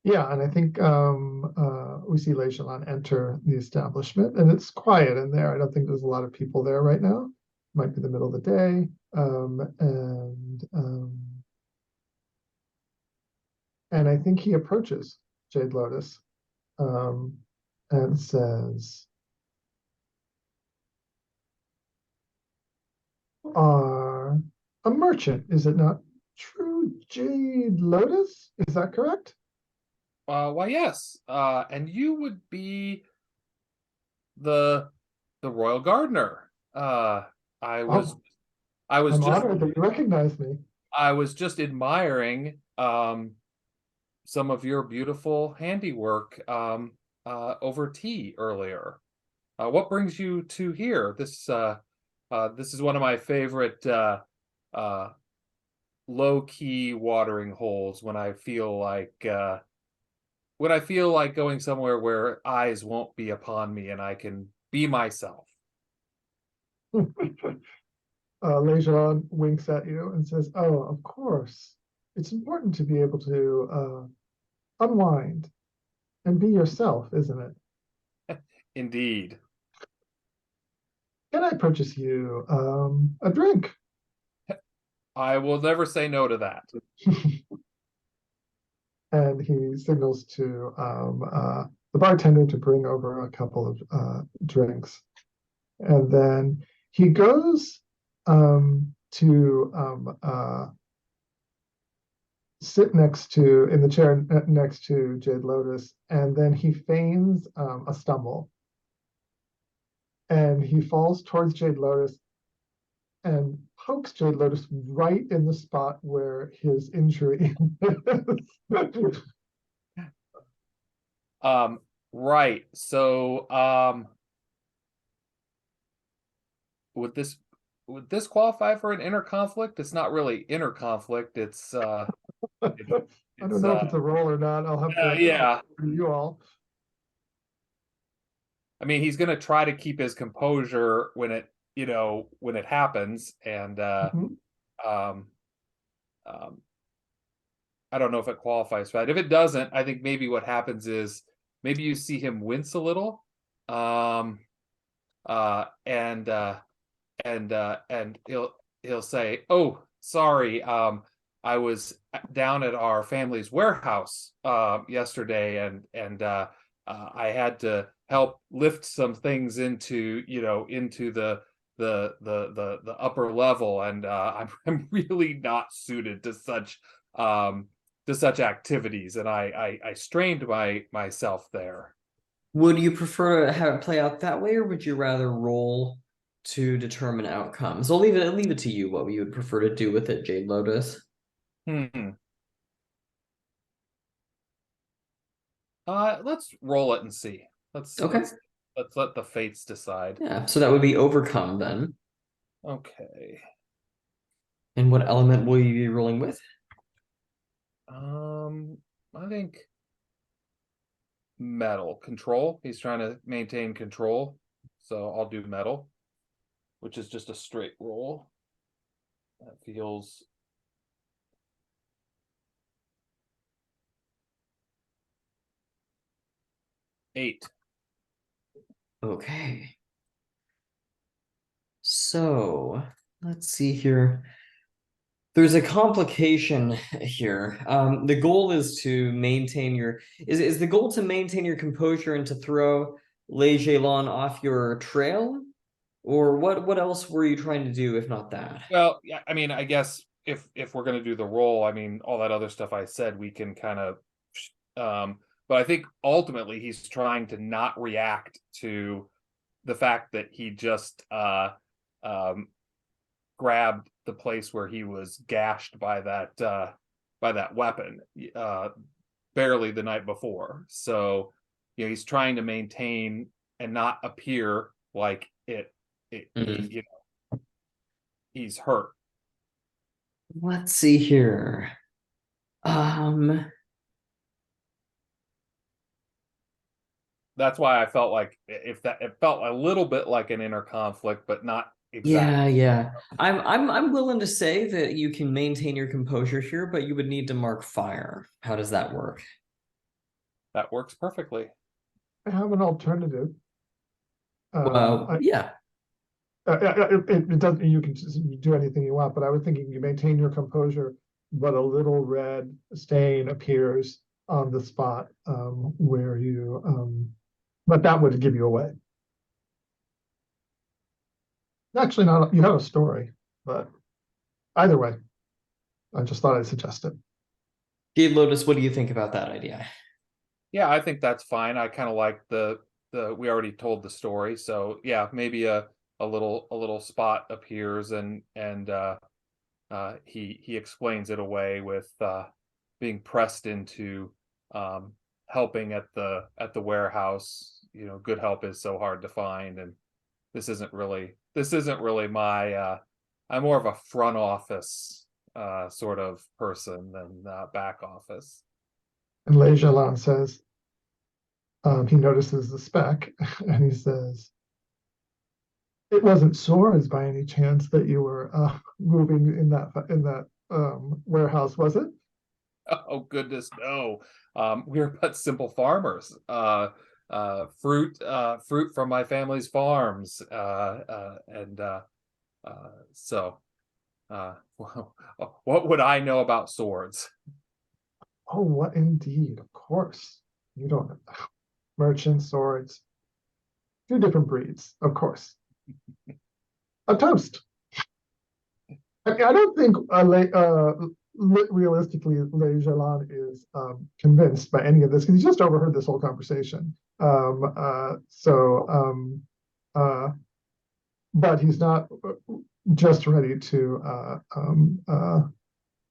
Yeah, and I think we see Lei Zhelan enter the establishment, and it's quiet in there. I don't think there's a lot of people there right now. Might be the middle of the day, and I think he approaches Jade Lotus and says, "Are a merchant, is it not true, Jade Lotus? Is that correct?" Why, yes. And you would be the the royal gardener. I was Oh, I was I'm just honored that you recognize me. I was just admiring some of your beautiful handiwork over tea earlier. What brings you to here? This is one of my favorite uh, low key watering holes when I feel like going somewhere where eyes won't be upon me and I can be myself. Lei Zhelan winks at you and says, "Oh, of course. It's important to be able to unwind and be yourself, isn't it? Indeed. Can I purchase you a drink?" I will never say no to that. And he signals to the bartender to bring over a couple of drinks. And then he goes to sit in the chair next to Jade Lotus, and then he feigns a stumble. And he falls towards Jade Lotus and pokes Jade Lotus right in the spot where his injury is. Right. So, would this qualify for an inner conflict? It's not really inner conflict. I don't know if it's a roll or not. I'll have to yeah. you all. I mean, he's gonna try to keep his composure when it happens, and Mhm. um, um, I don't know if it qualifies for that. If it doesn't, I think maybe what happens is maybe you see him wince a little, um, uh, and uh, and he'll say, "Oh, sorry, I was down at our family's warehouse yesterday, and I had to help lift some things into the upper level, and I'm really not suited to such activities, and I strained myself there." Would you prefer to have it play out that way, or would you rather roll to determine outcomes? I'll leave it to you what you would prefer to do with it, Jade Lotus. Hmm. Let's roll it and see. Let's Okay. let's let the fates decide. Yeah, so that would be overcome then. Okay. And what element will you be rolling with? I think metal control. He's trying to maintain control, so I'll do metal, which is just a straight roll. That feels 8. Okay. So let's see here. There's a complication here. The goal is to maintain your is the goal to maintain your composure and to throw Lei Zhelan off your trail? Or what else were you trying to do if not that? Well, yeah, I mean, I guess if we're gonna do the roll, I mean, all that other stuff I said, we can kind of, but I think ultimately he's trying to not react to the fact that he just um, grabbed the place where he was gashed by that weapon barely the night before. So he's trying to maintain and not appear like Mhm. he's hurt. Let's see here. Um, That's why I felt like if that it felt a little bit like an inner conflict, but not yeah, exactly. yeah. I'm willing to say that you can maintain your composure here, but you would need to mark fire. How does that work? That works perfectly. I have an alternative. Well, yeah. It doesn't. You can just do anything you want, but I was thinking you maintain your composure, but a little red stain appears on the spot where you. But that would give you away. Actually, not. You have a story, but either way, I just thought I'd suggest it. Jade Lotus, what do you think about that idea? Yeah, I think that's fine. I kind of like the we already told the story, so yeah, maybe a little spot appears, and he explains it away with being pressed into helping at the warehouse. Good help is so hard to find, and this isn't really my I'm more of a front office sort of person than back office. And Lei Zhelan says, he notices the speck and he says, it wasn't swords by any chance that you were moving in that warehouse, was it? Oh goodness, no. We're but simple farmers. Fruit from my family's farms. So what would I know about swords? Oh, what indeed, of course. You don't know. Merchant swords. Two different breeds, of course. A toast. I don't think realistically Lei Zhelan is convinced by any of this, because he just overheard this whole conversation. But he's not just ready to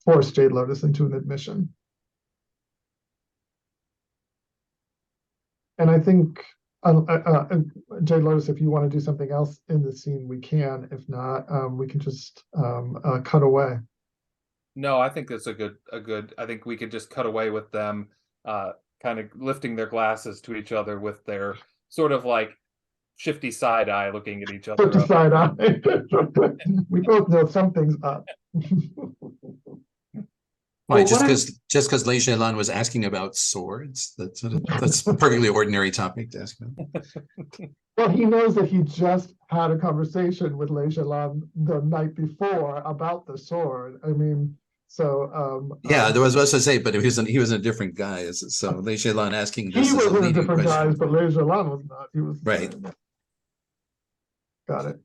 force Jade Lotus into an admission. And I think, Jade Lotus, if you want to do something else in the scene, we can. If not, we can just cut away. No, I think that's a good. I think we could just cut away with them, kind of lifting their glasses to each other with their sort of like shifty side eye, looking at each other. Shifty side eye. We both know something's up. Why? Just because Lei Zhelan was asking about swords? That's a perfectly ordinary topic to ask about. Well, he knows that he just had a conversation with Lei Zhelan the night before about the sword. I mean, so yeah, there was what to say, but he was a different guy. So Lei Zhelan asking this he was is a in a leading different question. guise, but Lei Zhelan was not. He was right. Got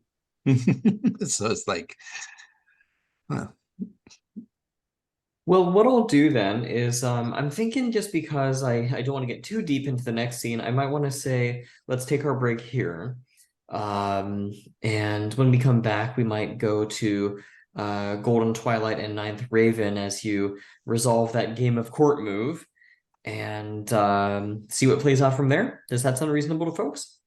it. So it's like, huh. Well, what I'll do then is I'm thinking, just because I don't want to get too deep into the next scene, I might want to say, let's take our break here. And when we come back, we might go to Golden Twilight and Ninth Raven as you resolve that game of court move, and see what plays out from there. Does that sound reasonable to folks?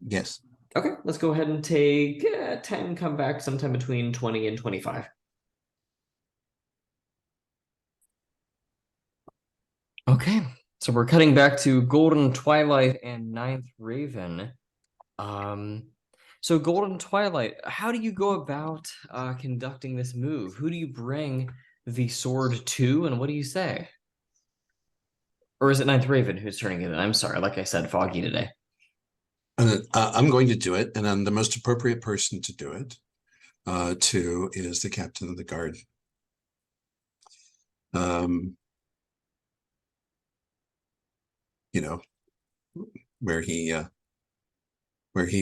Yes. Okay, let's go ahead and take 10, come back sometime between 20 and 25. Okay, so we're cutting back to Golden Twilight and Ninth Raven. So Golden Twilight, how do you go about conducting this move? Who do you bring the sword to, and what do you say? Or is it Ninth Raven who's turning it in? I'm sorry, like I said, foggy today. I'm going to do it, and I'm the most appropriate person to do it. Is the captain of the guard. Where he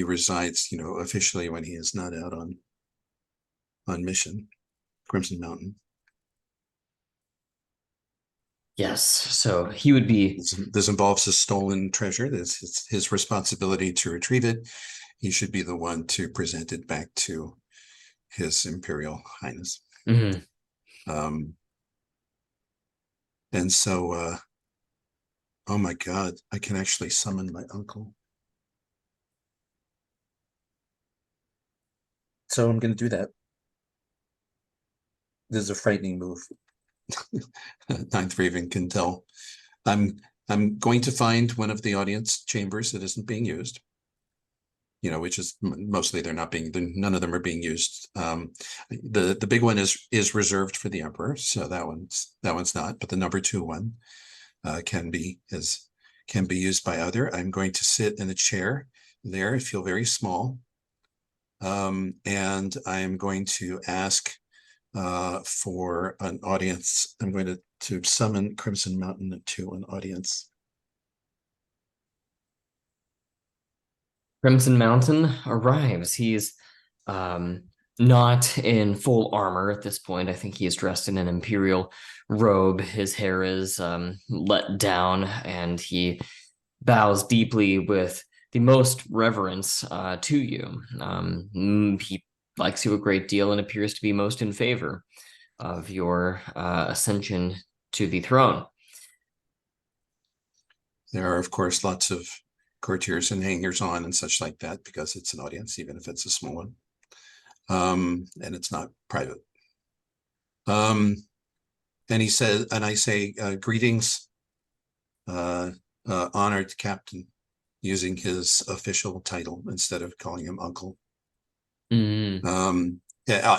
resides, officially when he is not out on mission, Crimson Mountain. Yes, so he would be. This involves a stolen treasure. It's his responsibility to retrieve it. He should be the one to present it back to His Imperial Highness. Mm-hmm. And so, oh my God, I can actually summon my uncle. So I'm going to do that. This is a frightening move. Ninth Raven can tell. I'm going to find one of the audience chambers that isn't being used. Which is mostly none of them are being used. The big one is reserved for the Emperor, so that one's not. But the number 2 one can be used by other. I'm going to sit in a chair there. I feel very small, and I'm going to ask for an audience. I'm going to summon Crimson Mountain to an audience. Crimson Mountain arrives. He's not in full armor at this point. I think he is dressed in an imperial robe. His hair is let down, and he bows deeply with the most reverence to you. He likes you a great deal and appears to be most in favor of your ascension to the throne. There are, of course, lots of courtiers and hangers-on and such like that because it's an audience, even if it's a small one. And it's not private. And he says, and I say, greetings, honored captain, using his official title instead of calling him uncle. Yeah,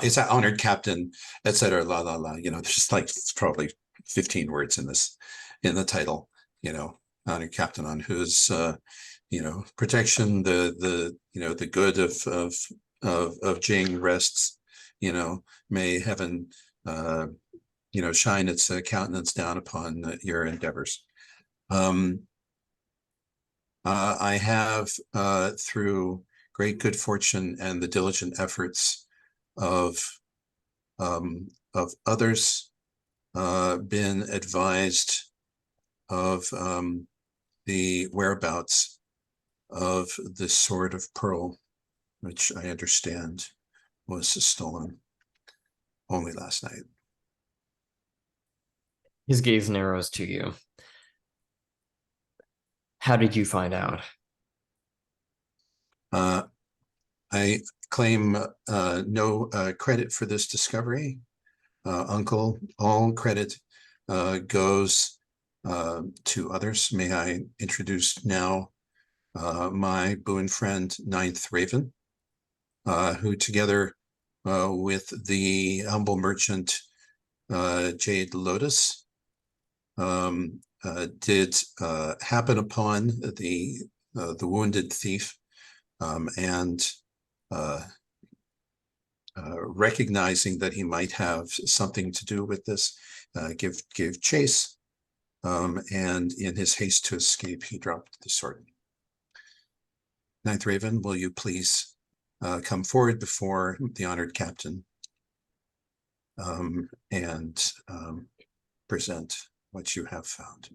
it's an honored captain, etc. La la la. You know, there's like probably 15 words in the title. You know, honored captain on whose protection the good of Jing rests. You know, may heaven shine its countenance down upon your endeavors. I have, through great good fortune and the diligent efforts of others, been advised of the whereabouts of the Sword of Pearl, which I understand was stolen only last night. His gaze narrows to you. How did you find out? I claim no credit for this discovery, Uncle. All credit goes to others. May I introduce now my boon friend, Ninth Raven, who together with the humble merchant Jade Lotus did happen upon the wounded thief, and recognizing that he might have something to do with this, gave chase, and in his haste to escape, he dropped the sword. Ninth Raven, will you please come forward before the honored captain and present what you have found?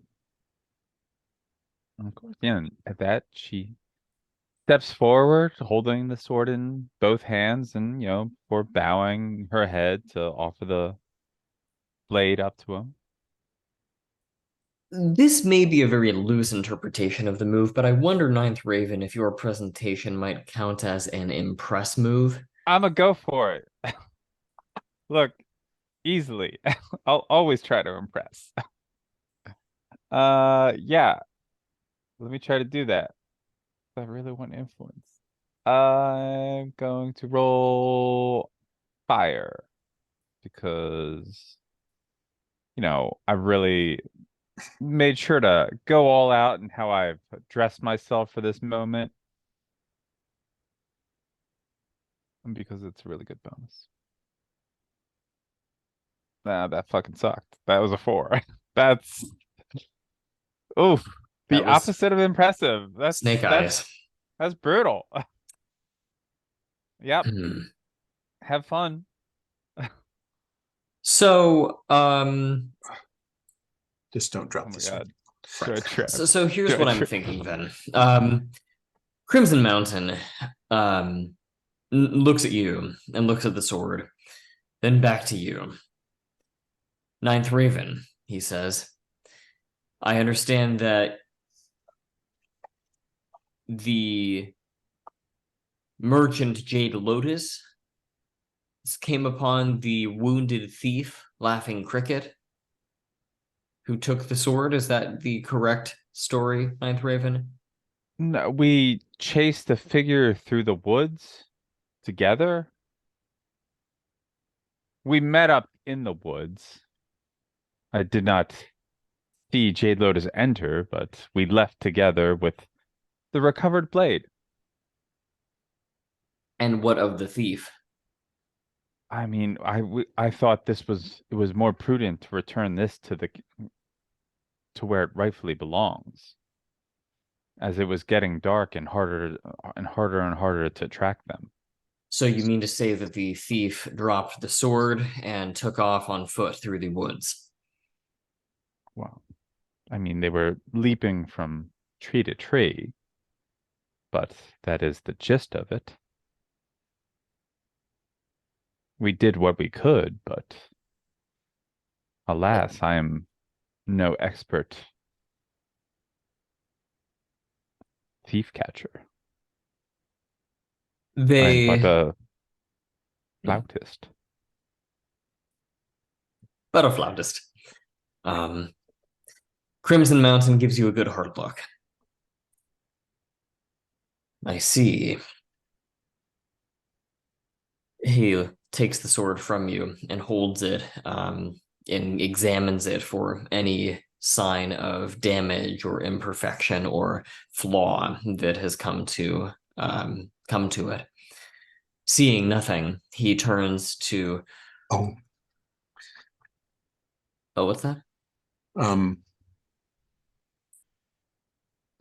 Of course, yeah. And at that, she steps forward, holding the sword in both hands, and before bowing her head to offer the blade up to him. This may be a very loose interpretation of the move, but I wonder, Ninth Raven, if your presentation might count as an impress move. I'ma go for it. Look, easily. I'll always try to impress. Yeah. Let me try to do that. I really want influence. I'm going to roll fire because I really made sure to go all out in how I've dressed myself for this moment. And because it's a really good bonus. Nah, that fucking sucked. That was a 4. That's oof. The That was opposite of impressive. Snake eyes. That's brutal. Yep. Hmm. Have fun. So, Just don't drop Oh my this God. one. so here's Do I what I'm trip? thinking then. Crimson Mountain looks at you and looks at the sword, then back to you. Ninth Raven, he says, I understand that the merchant Jade Lotus came upon the wounded thief, Laughing Cricket, who took the sword. Is that the correct story, Ninth Raven? No, we chased the figure through the woods together. We met up in the woods. I did not see Jade Lotus enter, but we left together with the recovered blade. And what of the thief? I mean, I thought it was more prudent to return this to where it rightfully belongs, as it was getting dark and harder and harder and harder to track them. So you mean to say that the thief dropped the sword and took off on foot through the woods? Well, I mean, they were leaping from tree to tree. but that is the gist of it. We did what we could, but alas, I am no expert thief catcher. I'm but a flautist. But a flautist. Crimson Mountain gives you a good hard look. I see. He takes the sword from you and holds it, and examines it for any sign of damage or imperfection or flaw that has come to it. Seeing nothing, he turns to. Oh, What's that?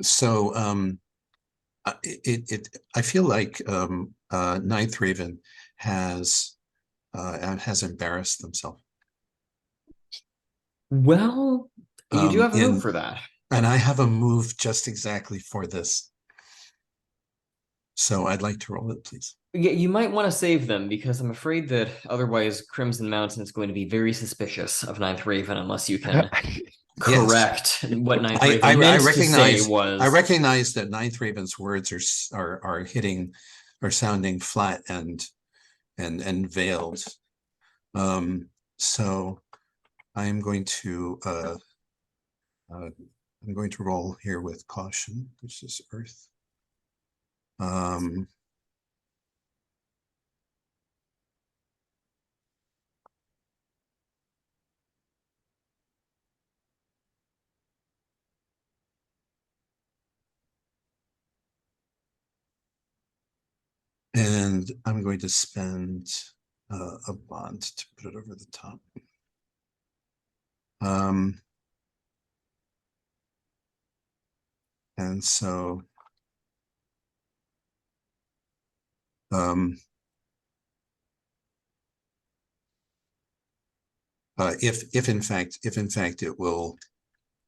So I feel like Ninth Raven has embarrassed themselves. Well, you do have a move in- for that. And I have a move just exactly for this. So I'd like to roll it, please. Yeah, you might want to save them because I'm afraid that otherwise Crimson Mountain is going to be very suspicious of Ninth Raven unless you can correct what Ninth Raven meant to say was. I recognize that Ninth Raven's words are hitting, are sounding flat and veiled. So I'm going to roll here with caution. This is Earth. And I'm going to spend a bond to put it over the top. And so if in fact it will,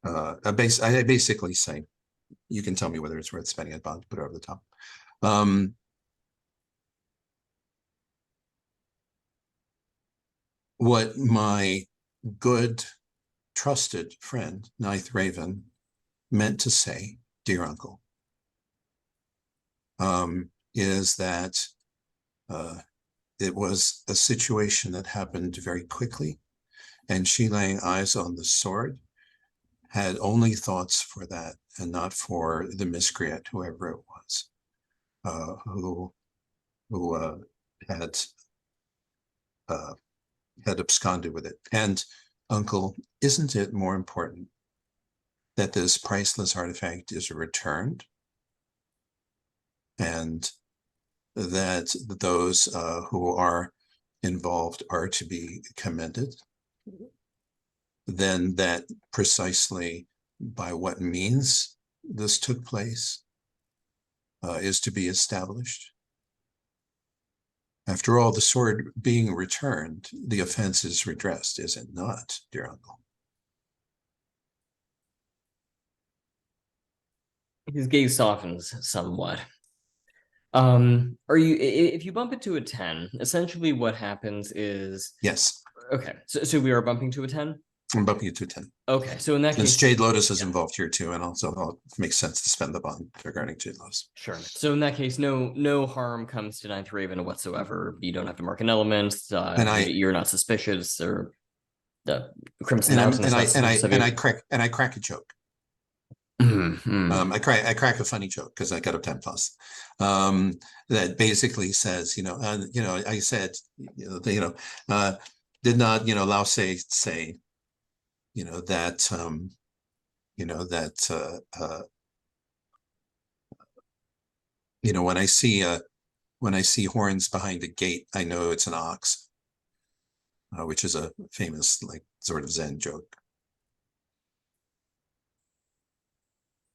I basically say, you can tell me whether it's worth spending a bond to put it over the top. What my good, trusted friend, Ninth Raven, meant to say, dear uncle, is that it was a situation that happened very quickly, and she, laying eyes on the sword, had only thoughts for that and not for the miscreant, whoever it was, who had absconded with it. And uncle, isn't it more important that this priceless artifact is returned and that those who are involved are to be commended, then that precisely by what means this took place is to be established? After all, the sword being returned, the offense is redressed, is it not, dear uncle? His gaze softens somewhat. Are you, if you bump it to a 10, essentially what happens is. Yes. Okay, so we are bumping to a 10? I'm bumping it to a 10. Okay, so in that case. Since Jade Lotus is involved here too, and also it makes sense to spend the bond regarding Jade Lotus. Sure. So in that case, no harm comes to Ninth Raven whatsoever. You don't have to mark an element. You're not suspicious, or the Crimson Mountain. I crack a joke. I crack a funny joke because I got a 10 plus. That basically says, I said, did not, Lao say, when I see horns behind a gate, I know it's an ox, which is a famous, sort of Zen joke.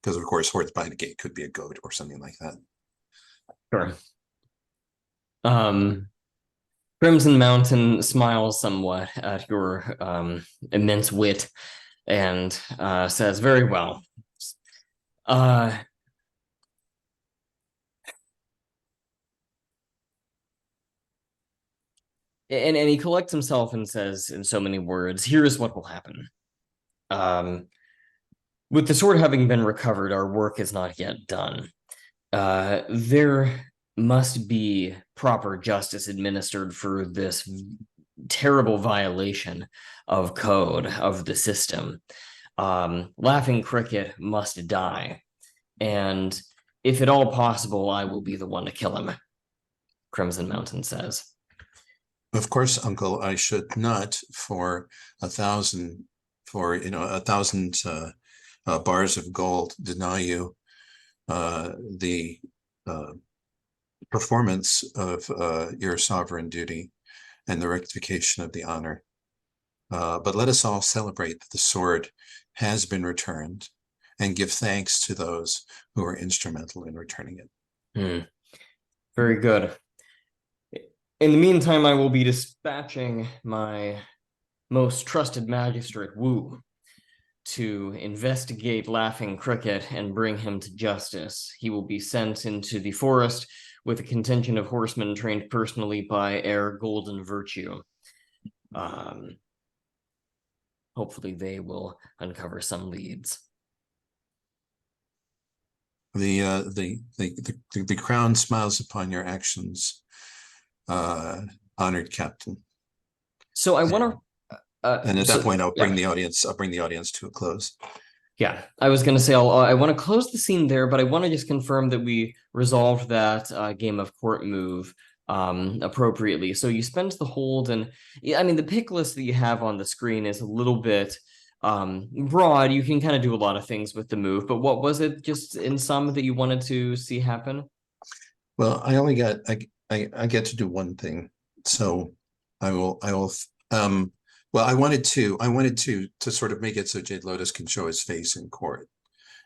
Because of course, horns behind a gate could be a goat or something like that. Sure. Crimson Mountain smiles somewhat at your immense wit and says, very well. and he collects himself and says in so many words, "Here's what will happen. With the sword having been recovered, our work is not yet done. There must be proper justice administered for this terrible violation of code of the system. Laughing Cricket must die, and if at all possible, I will be the one to kill him," Crimson Mountain says. Of course, Uncle, I should not for 1,000 bars of gold deny you the performance of your sovereign duty and the rectification of the honor. But let us all celebrate that the sword has been returned and give thanks to those who were instrumental in returning it. Very good. In the meantime, I will be dispatching my most trusted magistrate, Wu, to investigate Laughing Cricket and bring him to justice. He will be sent into the forest with a contingent of horsemen trained personally by Heir Golden Virtue. Hopefully they will uncover some leads. The crown smiles upon your actions, honored captain. So I want to and at that point, I'll bring the audience to a close. Yeah, I was going to say I want to close the scene there, but I want to just confirm that we resolved that game of court move appropriately. So you spend the hold, and I mean the pick list that you have on the screen is a little bit broad. You can kind of do a lot of things with the move, but what was it just in sum that you wanted to see happen? Well, I only got I get to do one thing, so I will well, I wanted to sort of make it so Jade Lotus can show his face in court,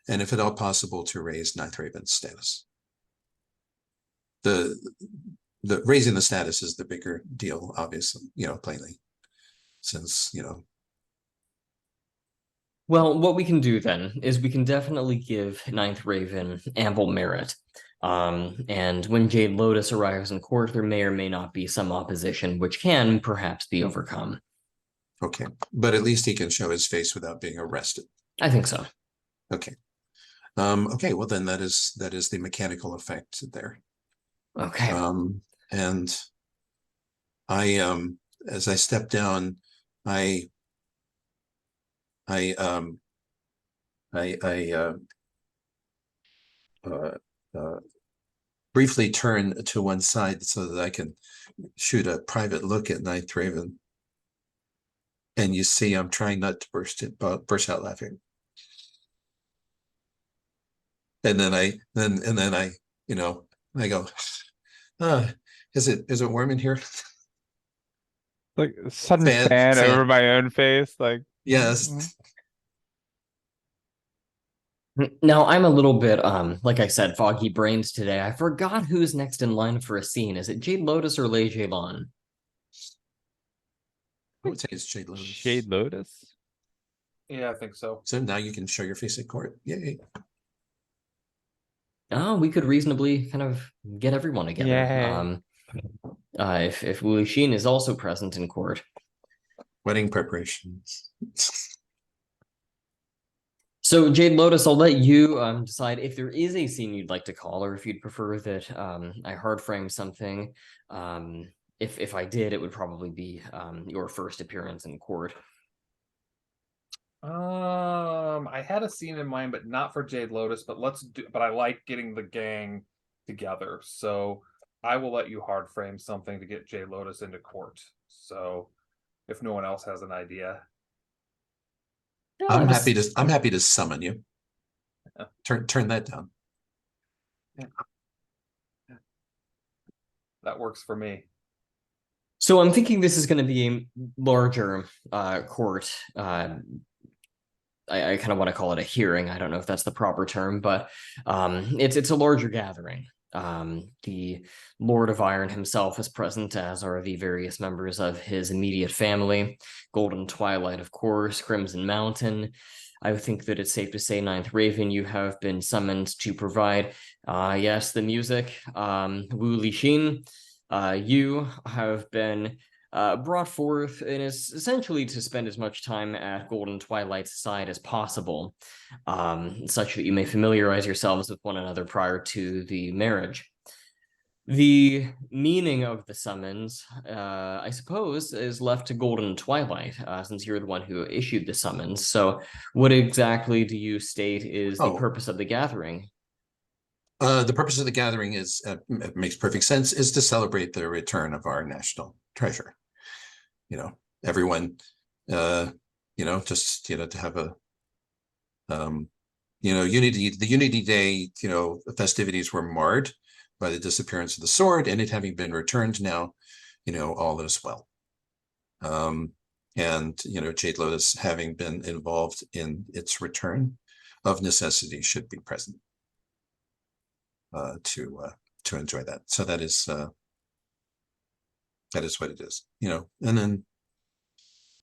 and if at all possible, to raise Ninth Raven's status. The raising the status is the bigger deal, obviously, plainly, since Well, what we can do then is we can definitely give Ninth Raven ample merit. And when Jade Lotus arrives in court, there may or may not be some opposition, which can perhaps be overcome. Okay, but at least he can show his face without being arrested. I think so. Okay. Okay, well then that is the mechanical effect there. Okay. And I as I step down, I briefly turn to one side so that I can shoot a private look at Ninth Raven. And you see, I'm trying not to burst out laughing. And then I go, is it warm in here? Like sudden fan over my own face, like yes. Now I'm a little bit like I said, foggy brains today. I forgot who's next in line for a scene. Is it Jade Lotus or Lei Zhelan? I would say it's Jade Lotus. Jade Lotus? Yeah, I think so. So now you can show your face at court. Yay. Oh, we could reasonably kind of get everyone together. Yay. If Wu Lixin is also present in court. Wedding preparations. So Jade Lotus, I'll let you decide if there is a scene you'd like to call, or if you'd prefer that I hard frame something. If I did, it would probably be your first appearance in court. I had a scene in mind, but not for Jade Lotus. But but I like getting the gang together, so I will let you hard frame something to get Jade Lotus into court. So, if no one else has an idea, I'm happy to summon you. Yeah. Turn that down. Yeah. That works for me. So I'm thinking this is going to be a larger court. I kind of want to call it a hearing. I don't know if that's the proper term, but it's a larger gathering. The Lord of Iron himself is present, as are the various members of his immediate family. Golden Twilight, of course, Crimson Mountain. I think that it's safe to say, Ninth Raven, you have been summoned to provide, yes, the music. Wu Lixin, you have been brought forth and is essentially to spend as much time at Golden Twilight's side as possible, such that you may familiarize yourselves with one another prior to the marriage. The meaning of the summons, I suppose, is left to Golden Twilight, since you're the one who issued the summons. So what exactly do you state is the purpose of the gathering? The purpose of the gathering is, it makes perfect sense, is to celebrate the return of our national treasure. Everyone, just, to have a, the Unity Day, festivities were marred by the disappearance of the sword, and it having been returned now, all is well. And Jade Lotus having been involved in its return, of necessity should be present to enjoy that. So that is what it is, and then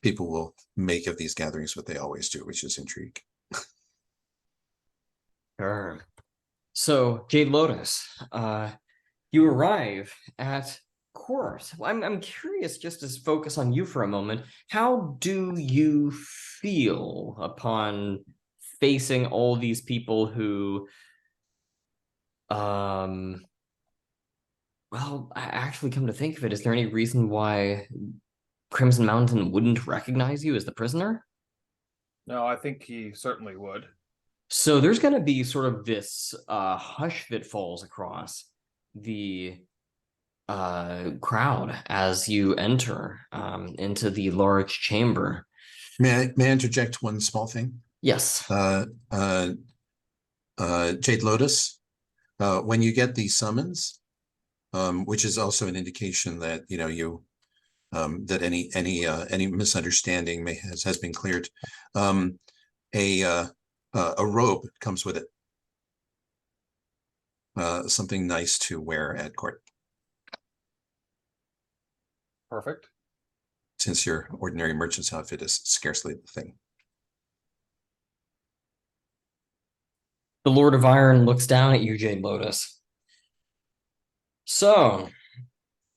people will make of these gatherings what they always do, which is intrigue. Sure. So, Jade Lotus, you arrive at court. I'm curious, just to focus on you for a moment. How do you feel upon facing all these people who, well, I actually come to think of it, is there any reason why Crimson Mountain wouldn't recognize you as the prisoner? No, I think he certainly would. So there's going to be sort of this hush that falls across the crowd as you enter into the large chamber. May I interject one small thing? Yes. Jade Lotus, when you get the summons, which is also an indication that that any misunderstanding has been cleared, a robe comes with it, something nice to wear at court. Perfect. Since your ordinary merchant's outfit is scarcely the thing. The Lord of Iron looks down at you, Jade Lotus. So,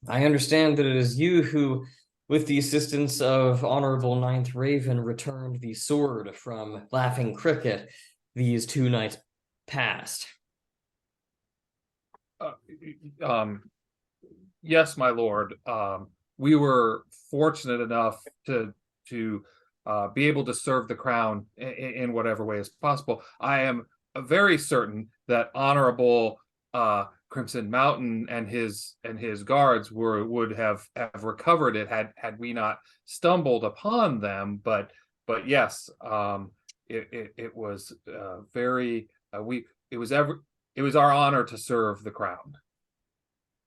I understand that it is you who, with the assistance of Honorable Ninth Raven, returned the sword from Laughing Cricket these 2 nights past. Yes, my lord. We were fortunate enough to be able to serve the crown in whatever way is possible. I am very certain that Honorable Crimson Mountain and his guards would have recovered it had we not stumbled upon them. But yes, it was very it was our honor to serve the crown.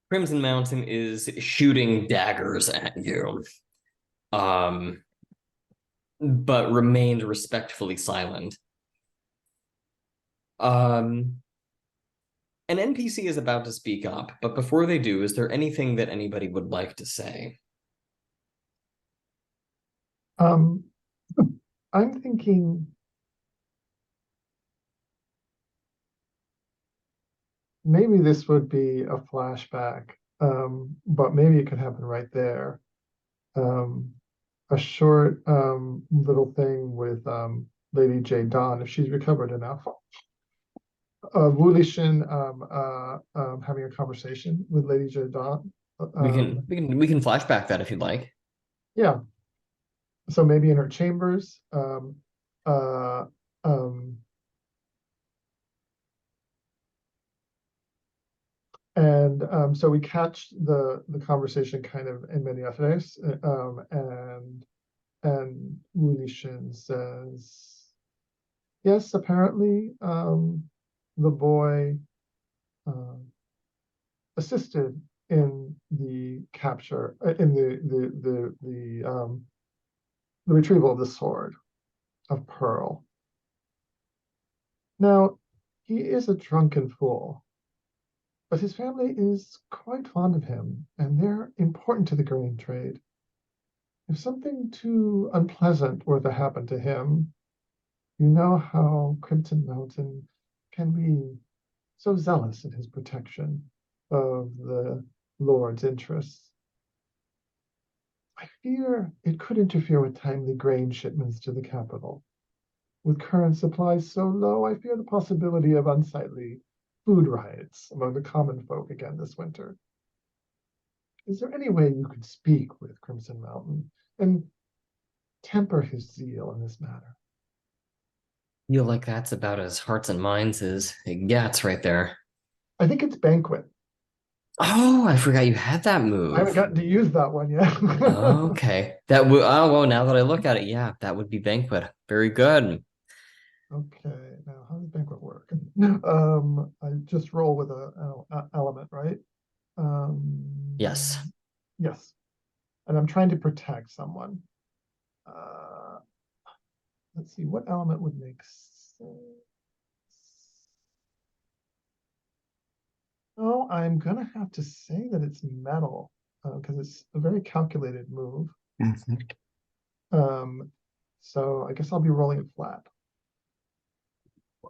Crimson Mountain is shooting daggers at you, but remained respectfully silent. An NPC is about to speak up, but before they do, is there anything that anybody would like to say? I'm thinking maybe this would be a flashback, but maybe it could happen right there. A short little thing with Lady Jade, if she's recovered enough. Wulishin having a conversation with Lady Jade. We can flashback that if you'd like. Yeah. So maybe in her chambers. And so we catch the conversation kind of in many others, and Wulishin says, yes, apparently the boy assisted in the capture, in the retrieval of the sword of Pearl. Now, he is a drunken fool, but his family is quite fond of him, and they're important to the grain trade. If something too unpleasant were to happen to him, you know how Crimson Mountain can be so zealous in his protection of the Lord's interests. I fear it could interfere with timely grain shipments to the capital. With current supplies so low, I fear the possibility of unsightly food riots among the common folk again this winter. Is there any way you could speak with Crimson Mountain and temper his zeal in this matter? Feel like that's about as hearts and minds as it gets right there. I think it's banquet. Oh, I forgot you had that I haven't move. gotten to use that one yet. Okay. That would, oh, well, now that I look at it, yeah, that would be banquet. Very good. Okay, now how does banquet work? I just roll with a element, right? Yes. Yes, and I'm trying to protect someone. Uh, let's see, what element would make sense? Oh, I'm gonna have to say that it's metal, because it's a very calculated move. Mhm. So I guess I'll be rolling it flat.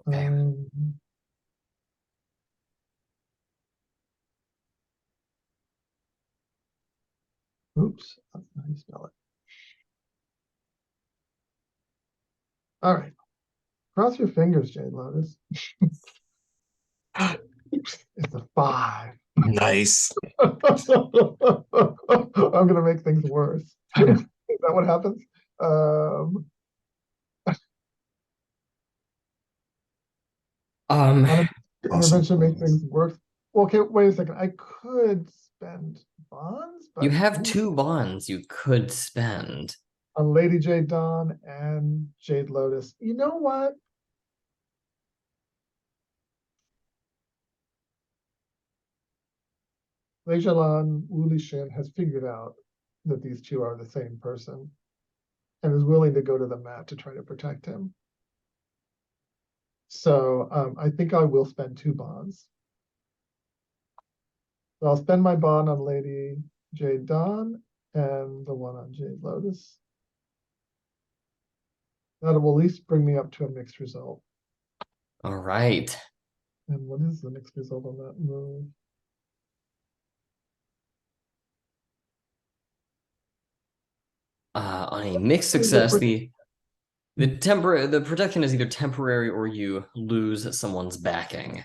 Okay. Oops, that's not how you spell it. All right. Cross your fingers, Jade Lotus. Oops, it's a 5. Nice. I'm gonna make things worse. Is that what happens? Um, Intervention makes things worse. Well, okay, wait a second. I could spend bonds, you but have ooh, 2 bonds you could spend. on Lady Jade Dawn and Jade Lotus. You know what? Lei Zhelan Wulishin has figured out that these two are the same person and is willing to go to the mat to try to protect him. So I think I will spend 2 bonds. So I'll spend my bond on Lady Jade Dawn and the one on Jade Lotus. That will at least bring me up to a mixed result. All right. And what is the mixed result on that move? On a mixed success, the protection is either temporary or you lose someone's backing.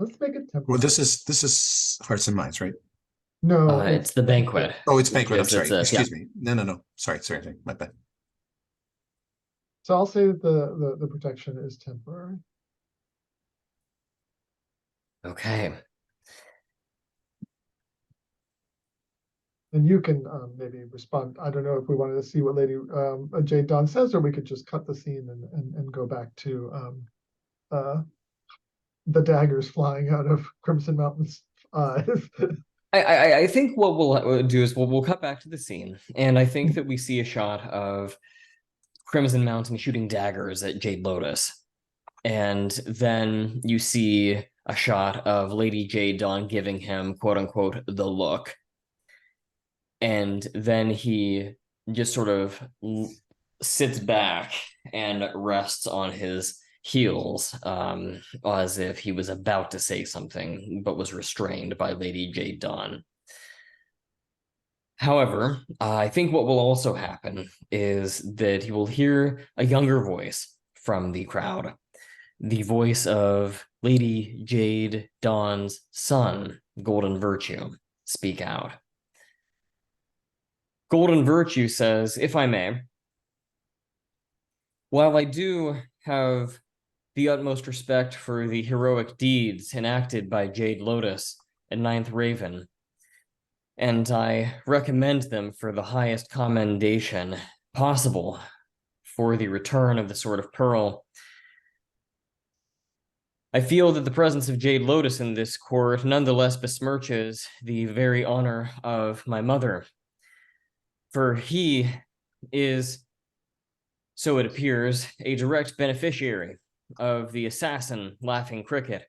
Let's make it temporary. Well, this is Hearts and Minds, right? No, It's the banquet. Oh, it's banquet. I'm It's sorry. yeah. Excuse me. No. Sorry. My bad. So I'll say that the protection is temporary. Okay. And you can maybe respond. I don't know if we wanted to see what Lady Jade Dawn says, or we could just cut the scene and go back to the daggers flying out of Crimson Mountain's eyes. I think what we'll do is we'll cut back to the scene, and I think that we see a shot of Crimson Mountain shooting daggers at Jade Lotus, and then you see a shot of Lady Jade Dawn giving him "quote unquote" the look, and then he just sort of sits back and rests on his heels, as if he was about to say something, but was restrained by Lady Jade Dawn. However, I think what will also happen is that he will hear a younger voice from the crowd, the voice of Lady Jade Dawn's son, Golden Virtue, speak out. Golden Virtue says, if I may, while I do have the utmost respect for the heroic deeds enacted by Jade Lotus and Ninth Raven, and I recommend them for the highest commendation possible for the return of the Sword of Pearl, I feel that the presence of Jade Lotus in this court nonetheless besmirches the very honor of my mother, for he is, so it appears, a direct beneficiary of the assassin Laughing Cricket,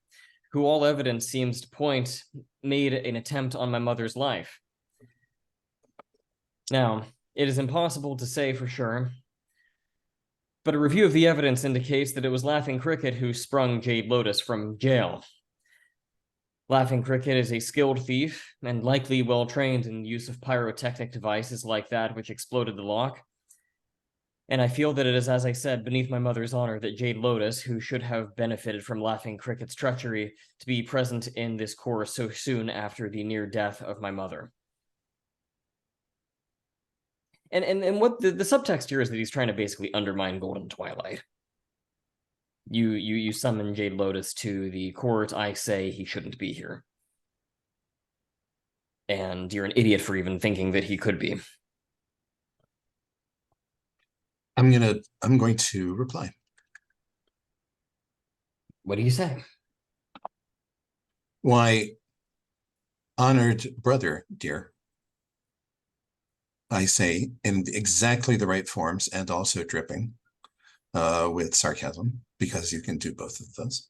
who all evidence seems to point made an attempt on my mother's life. Now, it is impossible to say for sure, but a review of the evidence indicates that it was Laughing Cricket who sprung Jade Lotus from jail. Laughing Cricket is a skilled thief, and likely well-trained in use of pyrotechnic devices like that which exploded the lock. And I feel that it is, as I said, beneath my mother's honor that Jade Lotus, who should have benefited from Laughing Cricket's treachery, to be present in this course so soon after the near death of my mother. And what the subtext here is that he's trying to basically undermine Golden Twilight. You summon Jade Lotus to the court. I say he shouldn't be here. And you're an idiot for even thinking that he could be. I'm going to reply. What do you say? Why, honored brother, dear, I say in exactly the right forms and also dripping with sarcasm, because you can do both of those.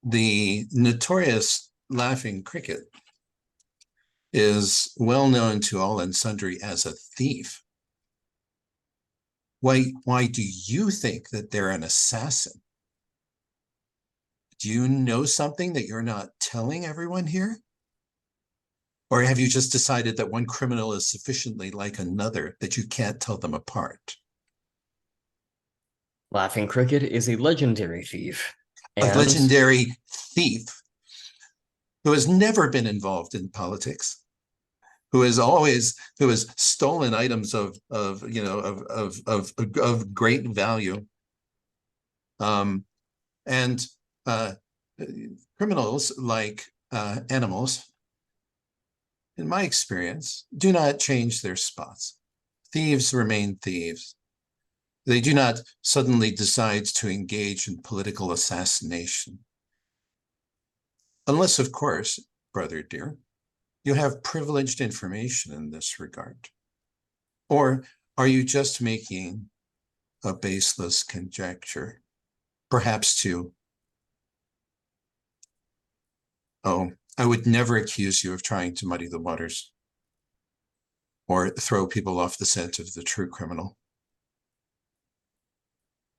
The notorious Laughing Cricket is well known to all and sundry as a thief. Why do you think that they're an assassin? Do you know something that you're not telling everyone here? Or have you just decided that one criminal is sufficiently like another that you can't tell them apart? Laughing Cricket is a legendary thief. A legendary thief who has never been involved in politics, who has stolen items of great value, and criminals, like animals, in my experience, do not change their spots. Thieves remain thieves. They do not suddenly decide to engage in political assassination. Unless, of course, brother dear, you have privileged information in this regard. Or are you just making a baseless conjecture? Perhaps I would never accuse you of trying to muddy the waters or throw people off the scent of the true criminal.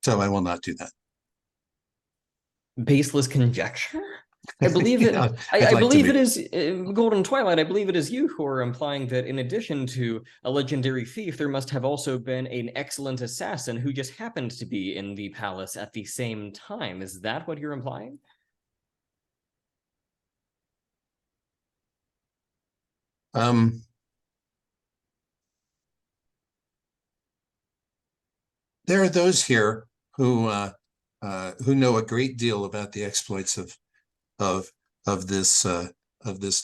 So I will not do that. Baseless conjecture? I believe it. Yeah, I like believe it is Golden Twilight. I believe it is you who are implying that in addition to a legendary thief, there must have also been an excellent assassin who just happened to be in the palace at the same time. Is that what you're implying? There are those here who know a great deal about the exploits of this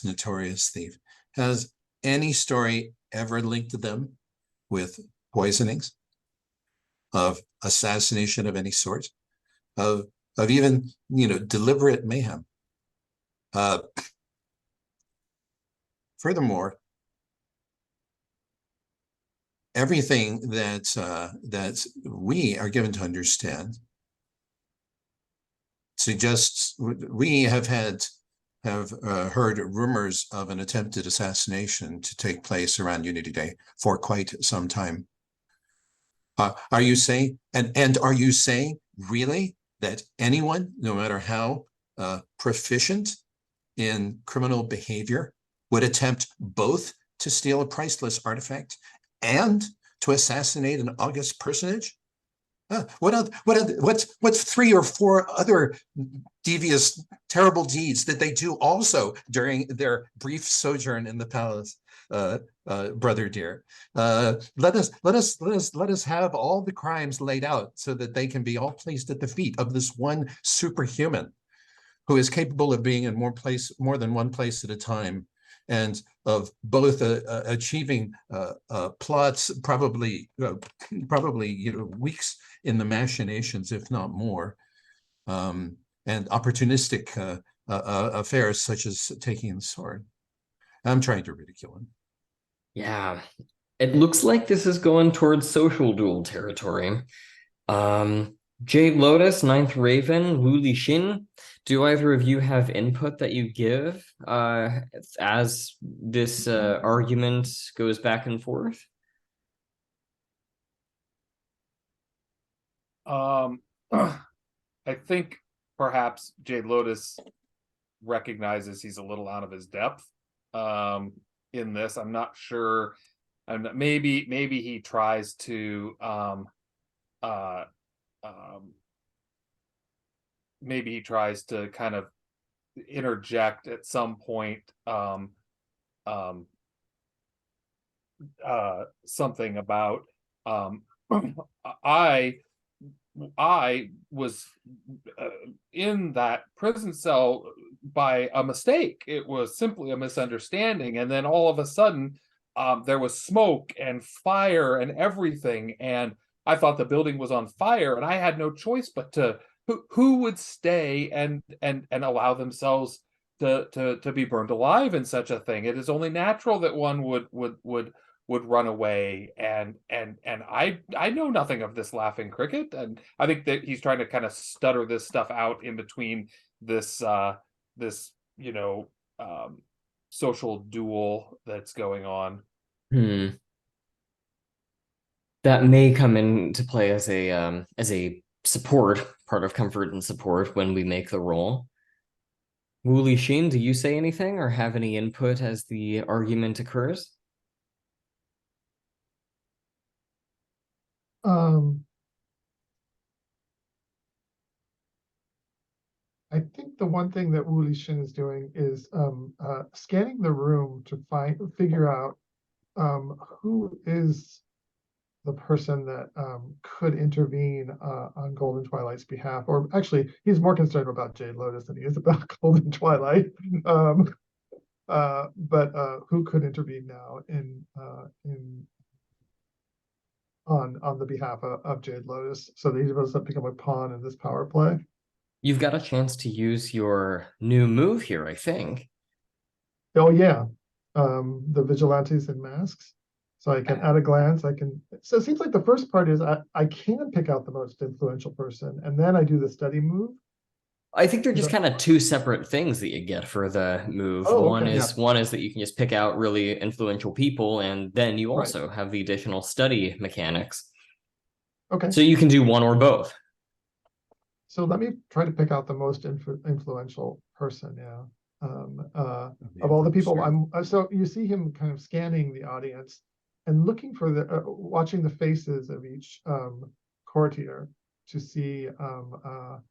notorious thief. Has any story ever linked them with poisonings, of assassination of any sort, of even deliberate mayhem? Furthermore, everything that we are given to understand suggests we have heard rumors of an attempted assassination to take place around Unity Day for quite some time. Are you saying, and are you saying really that anyone, no matter how proficient in criminal behavior, would attempt both to steal a priceless artifact and to assassinate an august personage? What's 3 or 4 other devious, terrible deeds that they do also during their brief sojourn in the palace, brother dear? Let us have all the crimes laid out so that they can be all placed at the feet of this one superhuman who is capable of being in more than one place at a time, and of both achieving plots, probably weeks in the machinations, if not more, and opportunistic affairs such as taking the sword. I'm trying to ridicule him. Yeah, it looks like this is going towards social duel territory. Jade Lotus, Ninth Raven, Wuli Shin. Do either of you have input that you give as this argument goes back and forth? I think perhaps Jade Lotus recognizes he's a little out of his depth in this. I'm not sure. Maybe he tries to uh maybe he tries to kind of interject at some point um something about I I was in that prison cell by a mistake. It was simply a misunderstanding. And then all of a sudden, there was smoke and fire and everything. And I thought the building was on fire, and I had no choice but to who would stay and allow themselves to be burned alive in such a thing. It is only natural that one would run away, and I know nothing of this laughing cricket, and I think that he's trying to kind of stutter this stuff out in between this social duel that's going on. That may come into play as a support, part of comfort and support when we make the roll. Wuli Shin, do you say anything or have any input as the argument occurs? I think the one thing that Wu Shin is doing is scanning the room to figure out who is the person that could intervene on Golden Twilight's behalf. Or actually, he's more concerned about Jade Lotus than he is about Golden Twilight. But who could intervene now on the behalf of Jade Lotus, so that he doesn't become a pawn in this power play? You've got a chance to use your new move here, I think. Oh yeah, the vigilantes in masks. So I can, at a glance, I can. So it seems like the first part is I can pick out the most influential person, and then I do the study move. I think they're just kind of two separate things that you get for the move. Oh, one okay. is one is that you can just pick out really influential people, and then you also have the additional study mechanics. Okay. So you can do one or both. So let me try to pick out the most influential person. Yeah. Of all the people, so you see him kind of scanning the audience and looking for the watching the faces of each courtier to see how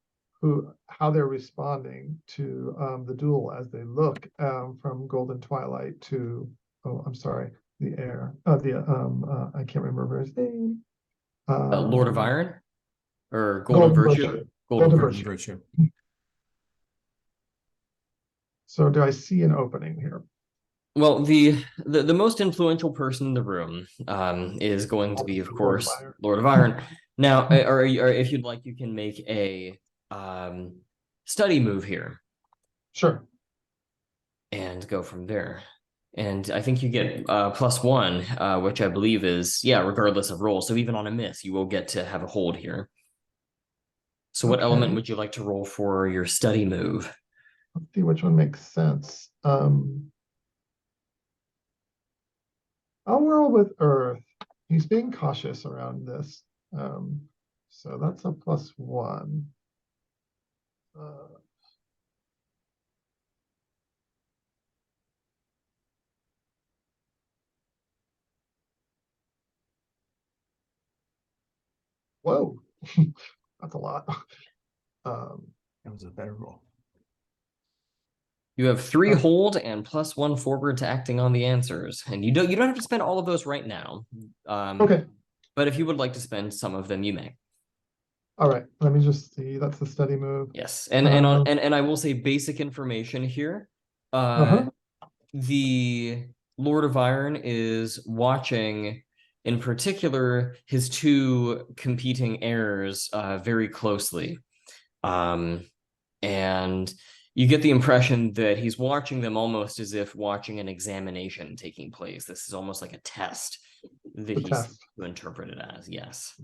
they're responding to the duel as they look from Golden Twilight to I'm sorry, the heir, I can't remember his name. Lord of Iron or Golden Virtue? Golden Virtue. So do I see an opening here? Well, the most influential person in the room is going to be, of course, Lord of Iron. Now, or if you'd like, you can make a study move here. Sure. And go from there. And I think you get +1, which I believe is, regardless of roll. So even on a miss, you will get to have a hold here. So what element would you like to roll for your study move? Let's see which one makes sense. I'll roll with Earth. He's being cautious around this. So that's a +1. Whoa, that's a lot. That was a better roll. You have 3 hold and +1 forward to acting on the answers, and you don't have to spend all of those right now. Okay. But if you would like to spend some of them, you may. All right. Let me just see. That's the study move. Yes, and I will say basic information here. The Lord of Iron is watching, in particular, his 2 competing heirs very closely, and you get the impression that he's watching them almost as if watching an examination taking place. This is almost like a test that he's to interpret it as. Yes.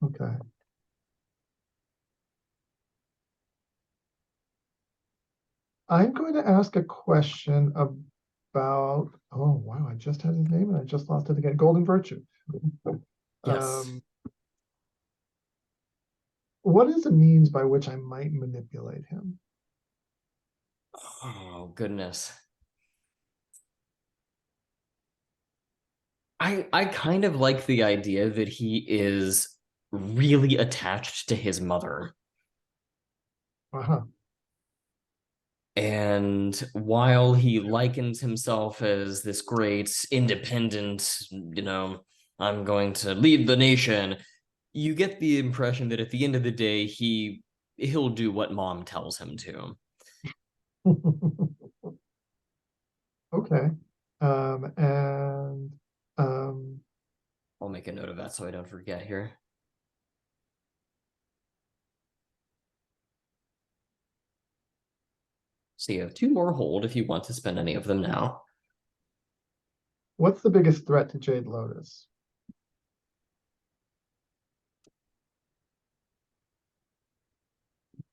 Okay. I'm going to ask a question about, oh, wow, I just had his name and I just lost it again. Golden Virtue. Yes. what is the means by which I might manipulate him? Oh, goodness. I kind of like the idea that he is really attached to his mother. Uh-huh. And while he likens himself as this great independent, I'm going to lead the nation, you get the impression that at the end of the day, he'll do what mom tells him to. Okay. And I'll make a note of that so I don't forget here. So you have 2 more hold if you want to spend any of them now. what's the biggest threat to Jade Lotus?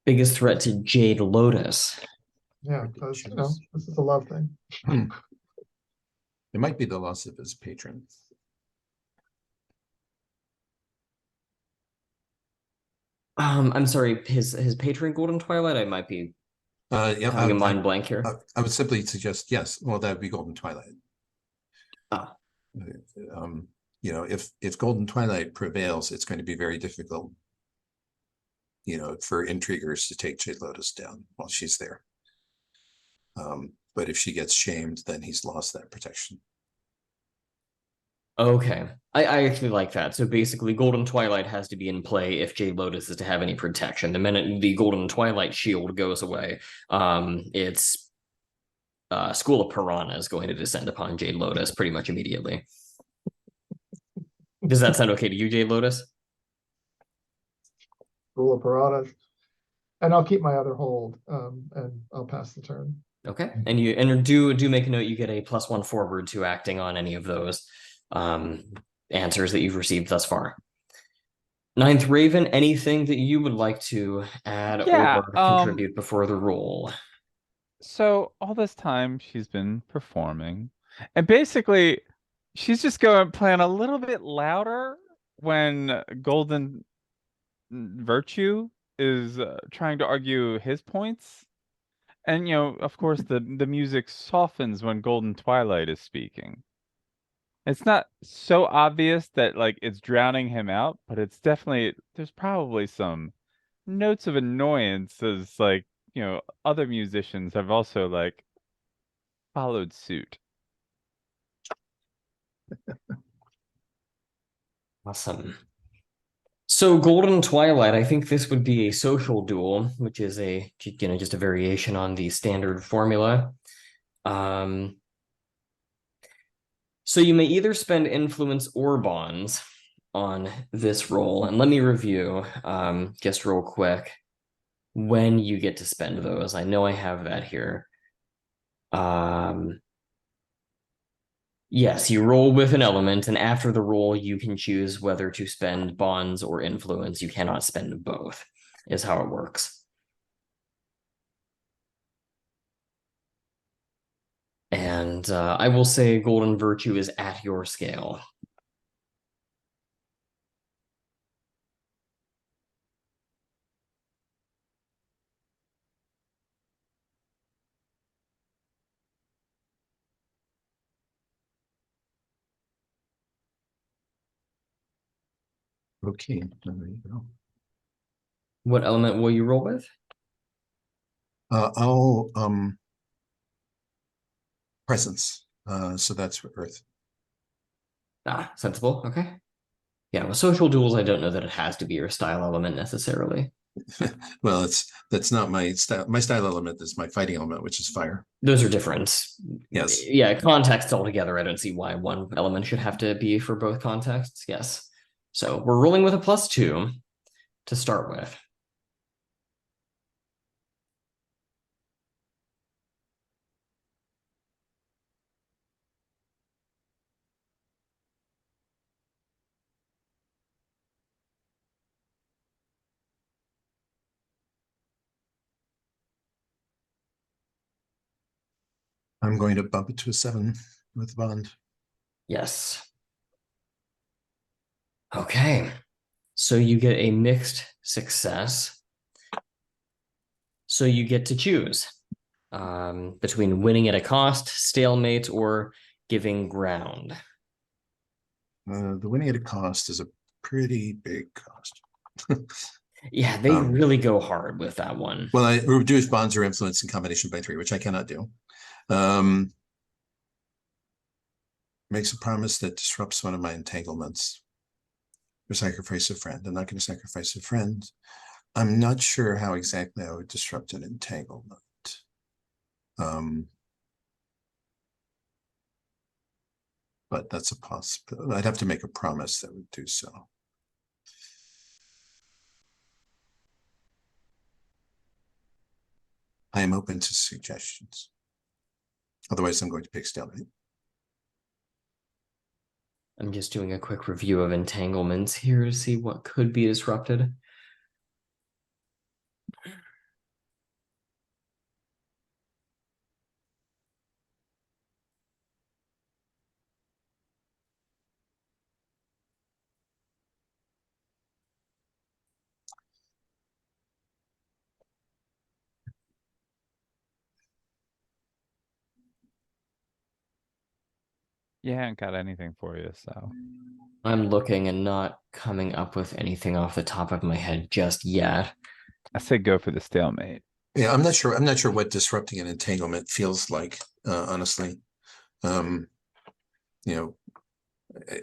Biggest threat to Jade Lotus. Yeah, because this is a love thing. It might be the loss of his patron. I'm sorry, his patron Golden Twilight. I might be Yeah, having a mind blank here. I would simply suggest yes. Well, that would be Golden Twilight. Ah. If Golden Twilight prevails, it's going to be very difficult, for intriguers to take Jade Lotus down while she's there. But if she gets shamed, then he's lost that protection. Okay. I actually like that. So basically, Golden Twilight has to be in play if Jade Lotus is to have any protection. The minute the Golden Twilight shield goes away, it's School of Piranha is going to descend upon Jade Lotus pretty much immediately. Does that sound okay to you, Jade Lotus? Rule of Piranhas. And I'll keep my other hold, and I'll pass the turn. Okay. And you do make a note you get a +1 forward to acting on any of those answers that you've received thus far. Ninth Raven, anything that you would like to add or contribute before the roll? So all this time she's been performing, and basically she's just going playing a little bit louder when Golden Virtue is trying to argue his points. And of course the music softens when Golden Twilight is speaking. It's not so obvious that like it's drowning him out, but it's definitely there's probably some notes of annoyance as like, other musicians have also like followed suit. Awesome. So Golden Twilight, I think this would be a social duel, which is just a variation on the standard formula. So you may either spend influence or bonds on this roll. And let me review just real quick when you get to spend those. I know I have that here. Yes, you roll with an element, and after the roll, you can choose whether to spend bonds or influence. You cannot spend both, is how it works. And I will say Golden Virtue is at your scale. Okay, there you go. What element will you roll with? I'll presence. So that's Earth. Ah, sensible. Okay. Yeah, with social duels, I don't know that it has to be your style element necessarily. Well, that's not my style. My style element is my fighting element, which is fire. Those are different. Yes. Yeah, context altogether. I don't see why one element should have to be for both contexts. Yes. So we're rolling with a +2 to start with. I'm going to bump it to a 7 with bond. Yes. Okay. So you get a mixed success. So you get to choose between winning at a cost, stalemate, or giving ground. The winning at a cost is a pretty big cost. Yeah, they really go hard with that one. Well, I reduce bonds or influence in combination by 3, which I cannot do. Makes a promise that disrupts one of my entanglements. Or sacrifice a friend. I'm not going to sacrifice a friend. I'm not sure how exactly I would disrupt an entanglement. But that's a possibility. I'd have to make a promise that would do so. I am open to suggestions. Otherwise, I'm going to pick stalemate. I'm just doing a quick review of entanglements here to see what could be disrupted. You haven't got anything for you, so. I'm looking and not coming up with anything off the top of my head just yet. I say go for the stalemate. Yeah, I'm not sure. I'm not sure what disrupting an entanglement feels like, honestly. You know,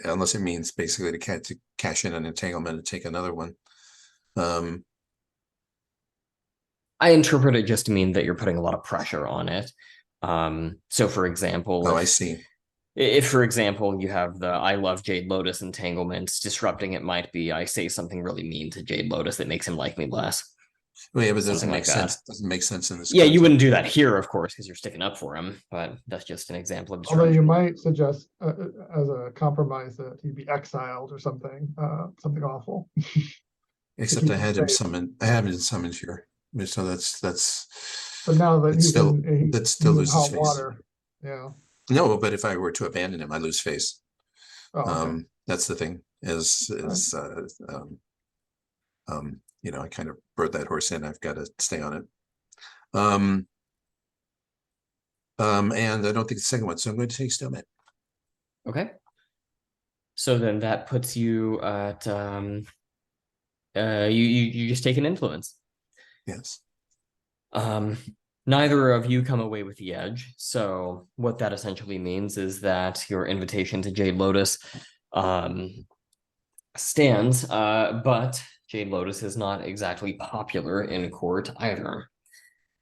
unless it means basically to cash in an entanglement and take another one. I interpret it just to mean that you're putting a lot of pressure on it. So for example, I see. If, for example, you have the I love Jade Lotus entanglements, disrupting it might be I say something really mean to Jade Lotus that makes him like me less. Well, yeah, but it doesn't Something make like sense. that. Doesn't make sense in this. Yeah, you context. wouldn't do that here, of course, because you're sticking up for him, but that's just an example of Although you disruption. might suggest as a compromise that he be exiled or something, something awful. Except I had him summoned. I have him summoned here, so that's. But now that It's he's still in, that still he's in loses hot face. water. Yeah. No, but if I were to abandon him, I lose face. Oh, okay. That's the thing. You know, I kind of rode that horse in. I've got to stay on it. And I don't think the second one, so I'm going to take stalemate. Okay. So then that puts you at you just take an influence. Yes. Neither of you come away with the edge. So what that essentially means is that your invitation to Jade Lotus stands, but Jade Lotus is not exactly popular in court either.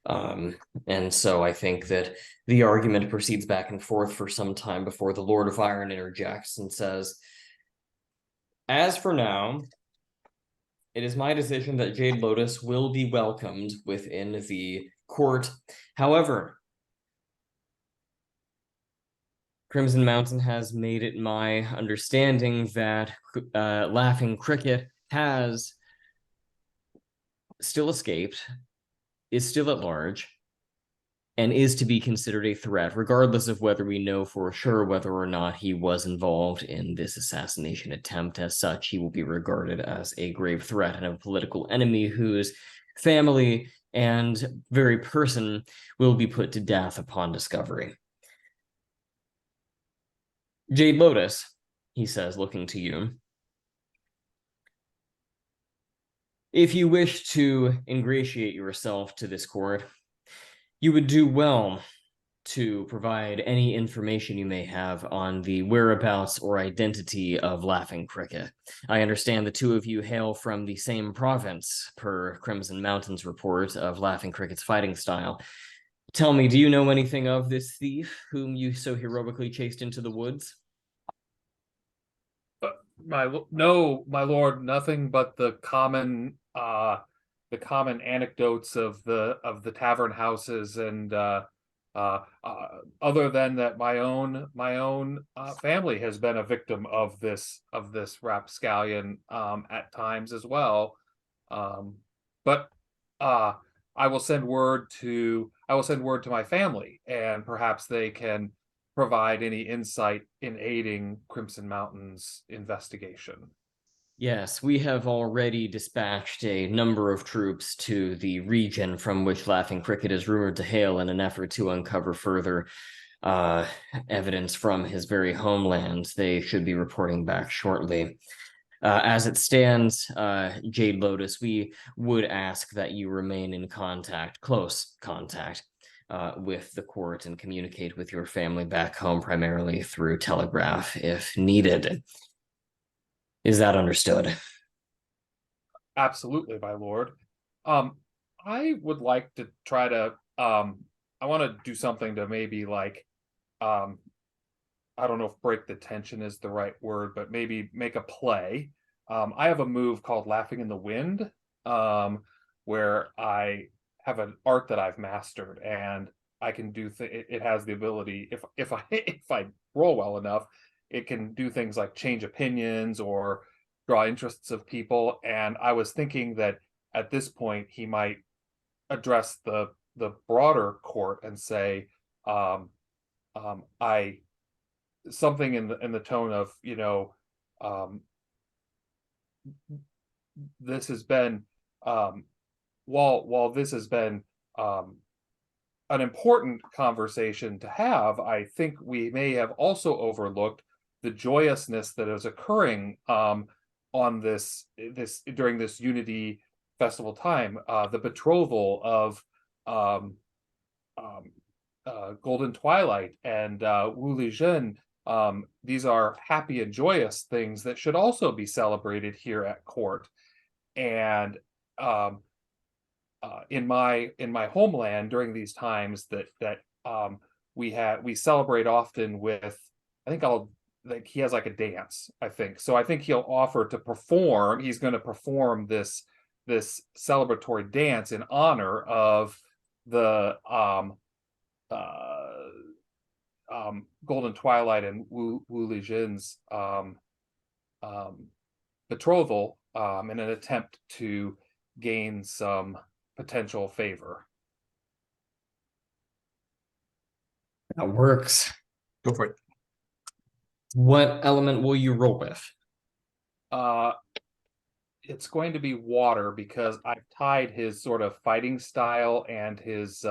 And so I think that the argument proceeds back and forth for some time before the Lord of Iron interjects and says, as for now, it is my decision that Jade Lotus will be welcomed within the court. However, Crimson Mountain has made it my understanding that Laughing Cricket has still escaped, is still at large, and is to be considered a threat, regardless of whether we know for sure whether or not he was involved in this assassination attempt. As such, he will be regarded as a grave threat and a political enemy whose family and very person will be put to death upon discovery. Jade Lotus, he says, looking to you. If you wish to ingratiate yourself to this court, you would do well to provide any information you may have on the whereabouts or identity of Laughing Cricket. I understand the two of you hail from the same province, per Crimson Mountain's report of Laughing Cricket's fighting style. Tell me, do you know anything of this thief whom you so heroically chased into the woods? No, my lord, nothing but the common anecdotes of the tavern houses, and other than that, my own family has been a victim of this rapscallion at times as well. But I will send word to my family, and perhaps they can provide any insight in aiding Crimson Mountain's investigation. Yes, we have already dispatched a number of troops to the region from which Laughing Cricket is rumored to hail in an effort to uncover further uh, evidence from his very homeland. They should be reporting back shortly. As it stands, Jade Lotus, we would ask that you remain in contact, close contact, with the court and communicate with your family back home primarily through telegraph if needed. Is that understood? Absolutely, my lord. I would like to try to I want to do something to maybe like um I don't know if break the tension is the right word, but maybe make a play. I have a move called Laughing in the Wind, where I have an art that I've mastered, and I can do it has the ability, if I if I roll well enough, it can do things like change opinions or draw interests of people. And I was thinking that at this point he might address the broader court and say, I something in the tone of, um, this has been while this has been an important conversation to have, I think we may have also overlooked the joyousness that is occurring on this during this Unity Festival time, the betrothal of um, Golden Twilight and Lei Zhelan. These are happy and joyous things that should also be celebrated here at court. And um, in my homeland during these times that we celebrate often with, I think I'll like he has like a dance, I think. So I think he'll offer to perform. He's going to perform this celebratory dance in honor of the uh Golden Twilight and Lei Zhelan's betrothal, in an attempt to gain some potential favor. That works. Go for it. What element will you roll with? It's going to be water because I've tied his sort of fighting style and his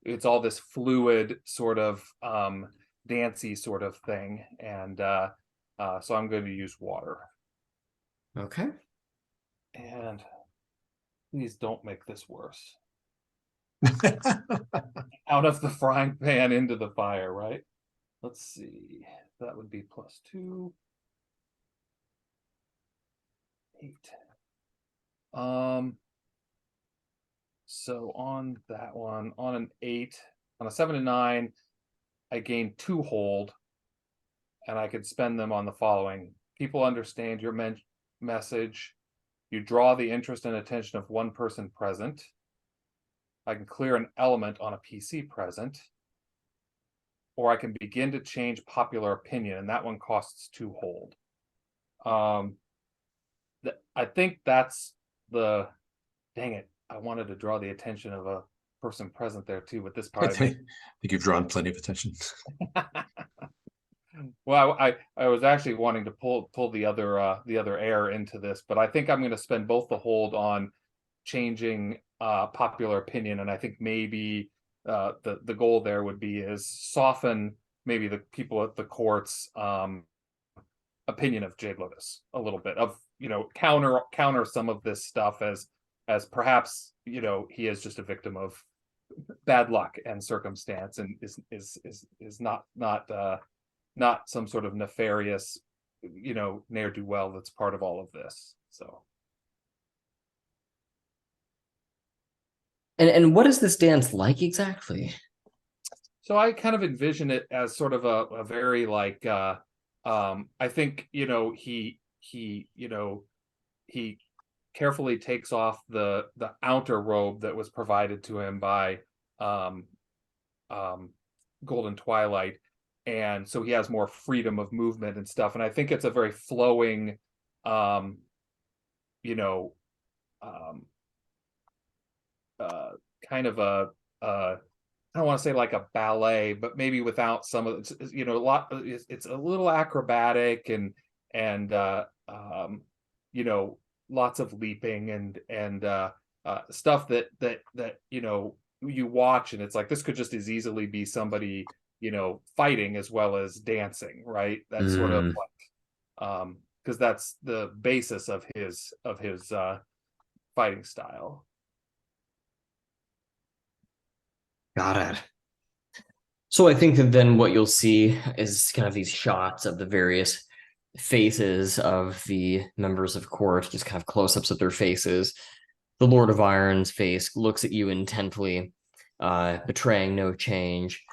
it's all this fluid sort of dancey sort of thing, and so I'm going to use water. Okay. And please don't make this worse. Out of the frying pan into the fire, right? Let's see. That would be +2. 8. So on that one, on an 8, on a 7 and 9, I gain 2 hold, and I could spend them on the following. People understand your message. You draw the interest and attention of one person present. I can clear an element on a PC present. Or I can begin to change popular opinion, and that one costs 2 hold. I think that's the, dang it, I wanted to draw the attention of a person present there too, but this I probably think you've drawn plenty of attention. well, I was actually wanting to pull the other air into this, but I think I'm going to spend both the hold on changing popular opinion, and I think maybe the goal there would be is soften maybe the people at the court's opinion of Jade Lotus a little bit, of counter some of this stuff as perhaps he is just a victim of bad luck and circumstance, and is not some sort of nefarious ne'er-do-well that's part of all of this. So And what is this dance like exactly? so I kind of envision it as sort of a very like I think he carefully takes off the outer robe that was provided to him by Golden Twilight, and so he has more freedom of movement and stuff, and I think it's a very flowing kind of a I don't want to say like a ballet, but maybe without some of it's a lot. It's a little acrobatic and you know, lots of leaping and stuff that you know, you watch and it's like this could just as easily be somebody, you know, fighting as well as dancing, right? That's sort of like because that's the basis of his fighting style. Got it. So I think that then what you'll see is kind of these shots of the various faces of the members of court, just kind of close-ups of their faces. The Lord of Iron's face looks at you intently, betraying no change.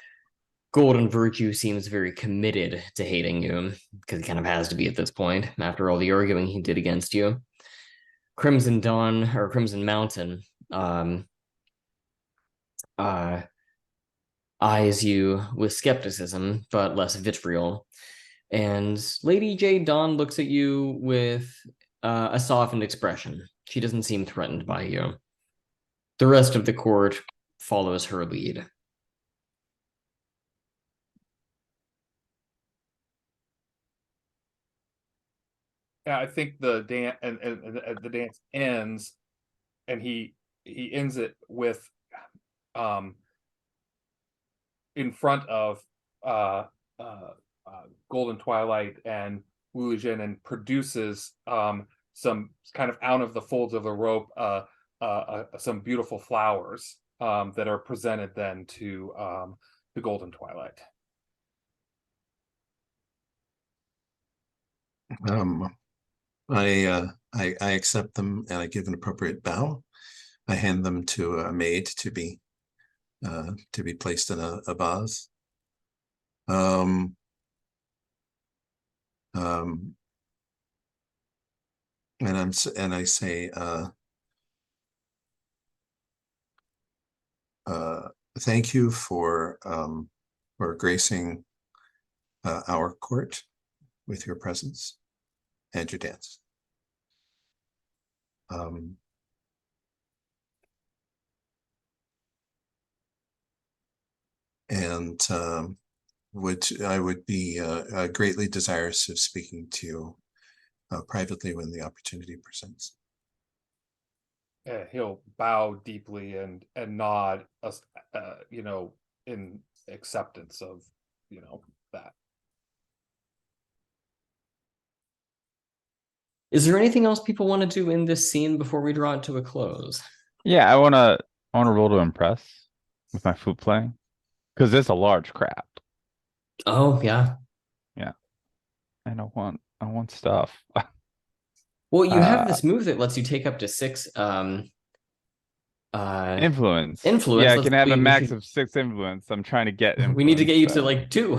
Golden Virtue seems very committed to hating you, because he kind of has to be at this point, after all the arguing he did against you. Crimson Dawn, or Crimson Mountain, eyes you with skepticism, but less vitriol. And Lady Jade Dawn looks at you with a softened expression. She doesn't seem threatened by you. The rest of the court follows her lead. Yeah, I think the dance and the dance ends, and he ends it with in front of Golden Twilight and Lei Zhelan, and produces some kind of out of the folds of the rope some beautiful flowers that are presented then to the Golden Twilight. I accept them and I give an appropriate bow. I hand them to a maid to be placed in a vase. And I say, thank you for gracing our court with your presence and your dance. And I would be greatly desirous of speaking to you privately when the opportunity presents. He'll bow deeply and nod, you know, in acceptance of, you know, that. Is there anything else people want to do in this scene before we draw it to a close? Yeah, I wanna roll to impress with my flute playing. Because it's a large crowd. Oh, yeah. Yeah. And I want stuff. Well, you have this move that lets you take up to 6 influence. influence. Yeah, I can have a max of 6 influence. I'm trying to get influence. We need to get you to like 2.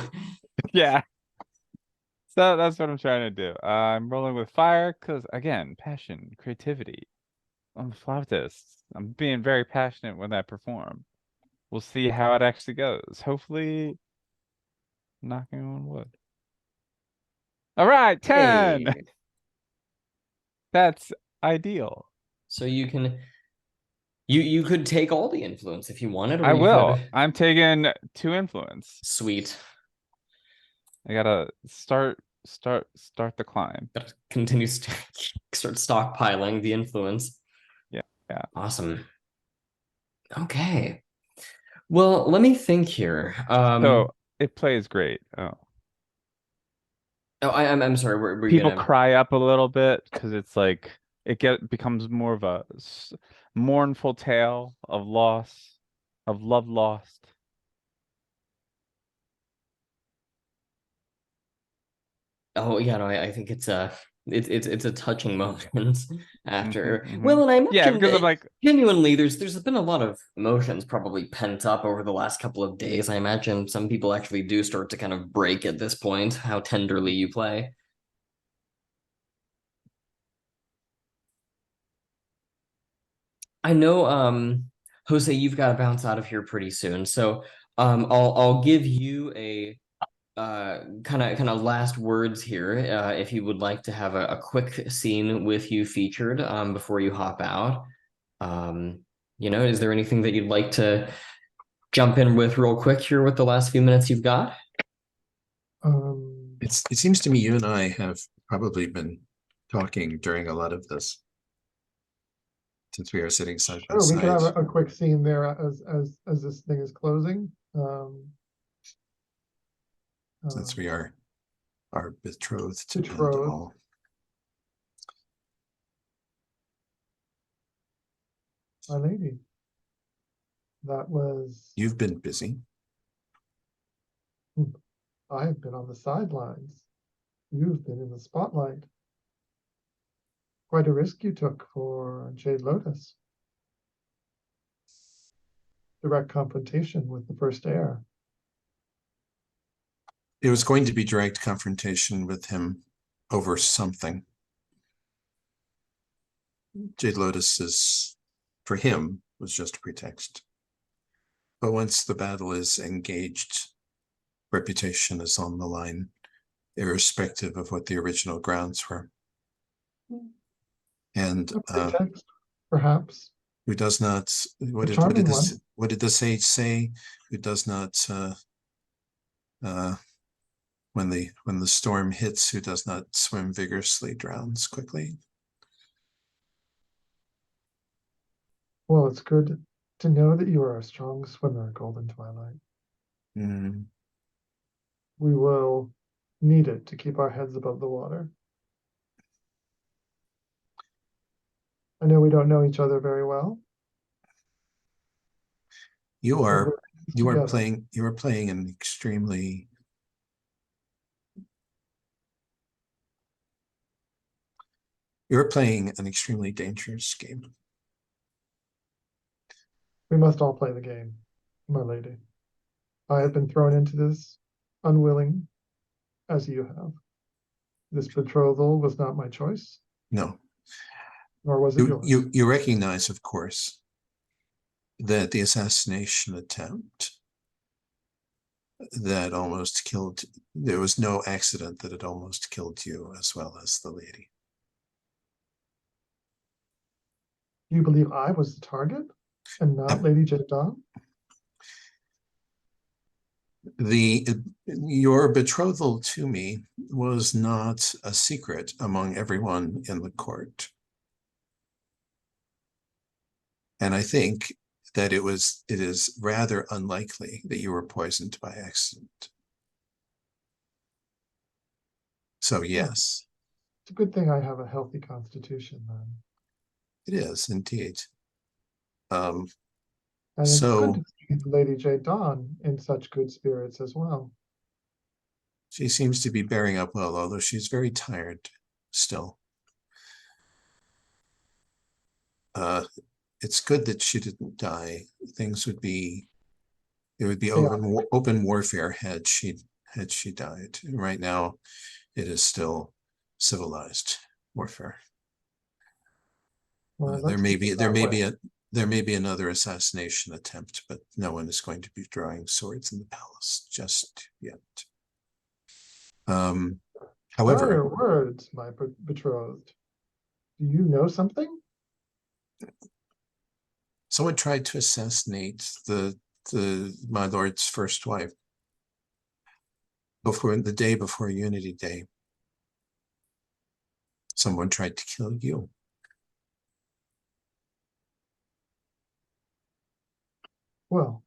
Yeah. So that's what I'm trying to do. I'm rolling with fire because, again, passion, creativity. I'm a flautist. I'm being very passionate when I perform. We'll see how it actually goes. Hopefully, knocking on wood. All right, 10. Hey. That's ideal. So you can you could take all the influence if you wanted. Or I you will. could... I'm taking 2 influence. Sweet. I gotta start the climb. Gotta continue start stockpiling the influence. Yeah. Awesome. Okay. Well, let me think here. So it plays great. Oh, I'm sorry. We're people gonna... cry up a little bit because it's like becomes more of a mournful tale of loss, of love lost. Oh yeah, no, I think it's a touching moment after. Mhm. Well, and I Yeah, imagine because I'm like, genuinely, there's been a lot of emotions probably pent up over the last couple of days. I imagine some people actually do start to kind of break at this point, how tenderly you play. I know, Jose, you've got to bounce out of here pretty soon, so I'll give you a kind of last words here, if you would like to have a quick scene with you featured before you hop out. You know, is there anything that you'd like to jump in with real quick here with the last few minutes you've got? It seems to me you and I have probably been talking during a lot of this, since we are sitting side by Sure, we can side, have a quick scene there as this thing is closing. since we are betrothed and Betrothed. all. My lady. That was, You've been busy. I have been on the sidelines. You've been in the spotlight. Quite a risk you took for Jade Lotus. Direct confrontation with the first heir. It was going to be direct confrontation with him over something. Jade Lotus is, for him, was just a pretext. But once the battle is engaged, reputation is on the line, irrespective of what the original grounds were. And A pretext, perhaps. who does not, what A did charming this, one. what did the sage say? Who does not when the storm hits, who does not swim vigorously drowns quickly. Well, it's good to know that you are a strong swimmer, Golden Twilight. Mm. We will need it to keep our heads above the water. I know we don't know each other very well. You but are we're together. you are playing an extremely dangerous game. We must all play the game, my lady. I have been thrown into this unwilling, as you have. This betrothal was not my choice, No, nor was it yours. you recognize, of course, that the assassination attempt that almost killed, there was no accident that it almost killed you as well as the lady. Do you believe I was the target and not Lady Jade? Your betrothal to me was not a secret among everyone in the court. And I think that it is rather unlikely that you were poisoned by accident. So yes. It's a good thing I have a healthy constitution, then. It is indeed. And it's good to see Lady Jade in such good spirits as well. She seems to be bearing up well, although she's very tired still. It's good that she didn't die. It would be open warfare had she died. Right now, it is still civilized warfare. Well, there may be another assassination attempt, but no one is going to be drawing swords in the palace just yet. However, Fire words, my betrothed. Do you know something? Someone tried to assassinate my lord's first wife the day before Unity Day. Someone tried to kill you. Well,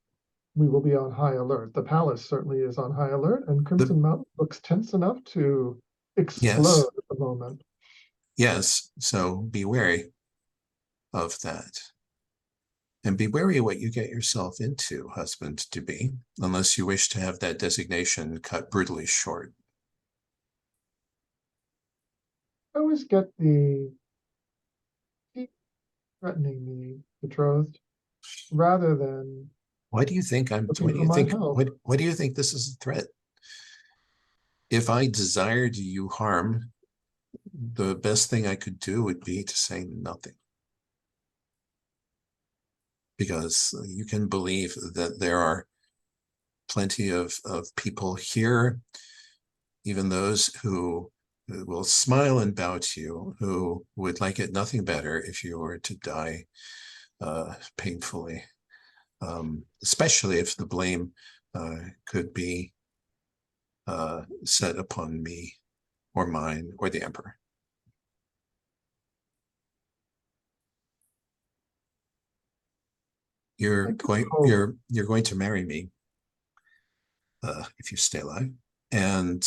we will be on high alert. The palace certainly is on high alert, and Crimson Mountain looks tense enough to explode at the moment. Yes, so be wary of that. And be wary of what you get yourself into, husband-to-be, unless you wish to have that designation cut brutally short. I always get the threatening me, betrothed, rather than why do you think this is a threat? If I desired you harm, the best thing I could do would be to say nothing. Because you can believe that there are plenty of people here, even those who will smile and bow to you, who would like it nothing better if you were to die painfully, especially if the blame could be set upon me or mine or the emperor. I could hope. you're going to marry me if you stay alive. And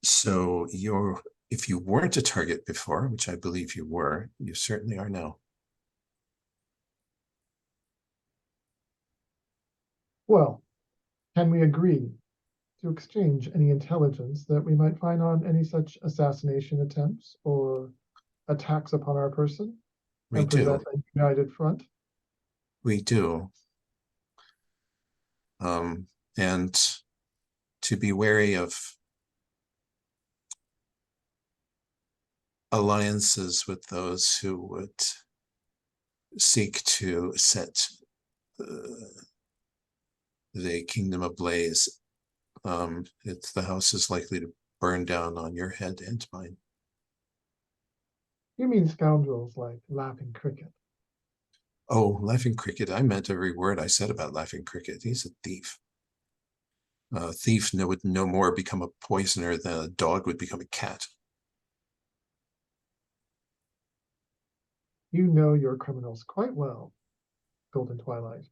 so if you weren't a target before, which I believe you were, you certainly are now. Well, can we agree to exchange any intelligence that we might find on any such assassination attempts or attacks upon our person We and do. present a united front? We do. And to be wary of alliances with those who would seek to set the kingdom ablaze. The house is likely to burn down on your head and mine. You mean scoundrels like Laughing Cricket? Oh, Laughing Cricket. I meant every word I said about Laughing Cricket. He's a thief. A thief would no more become a poisoner than a dog would become a cat. You know your criminals quite well, Golden Twilight.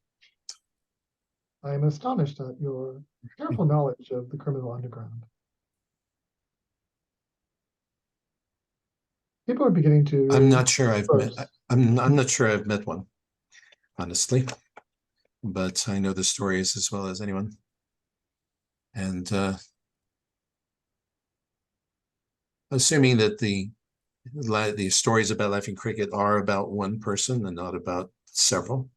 I am astonished at your careful knowledge of the criminal underground. People are beginning to. I'm not sure I've met. First. I'm not sure I've met one, honestly. But I know the stories as well as anyone. And assuming that the stories about Laughing Cricket are about one person and not about several,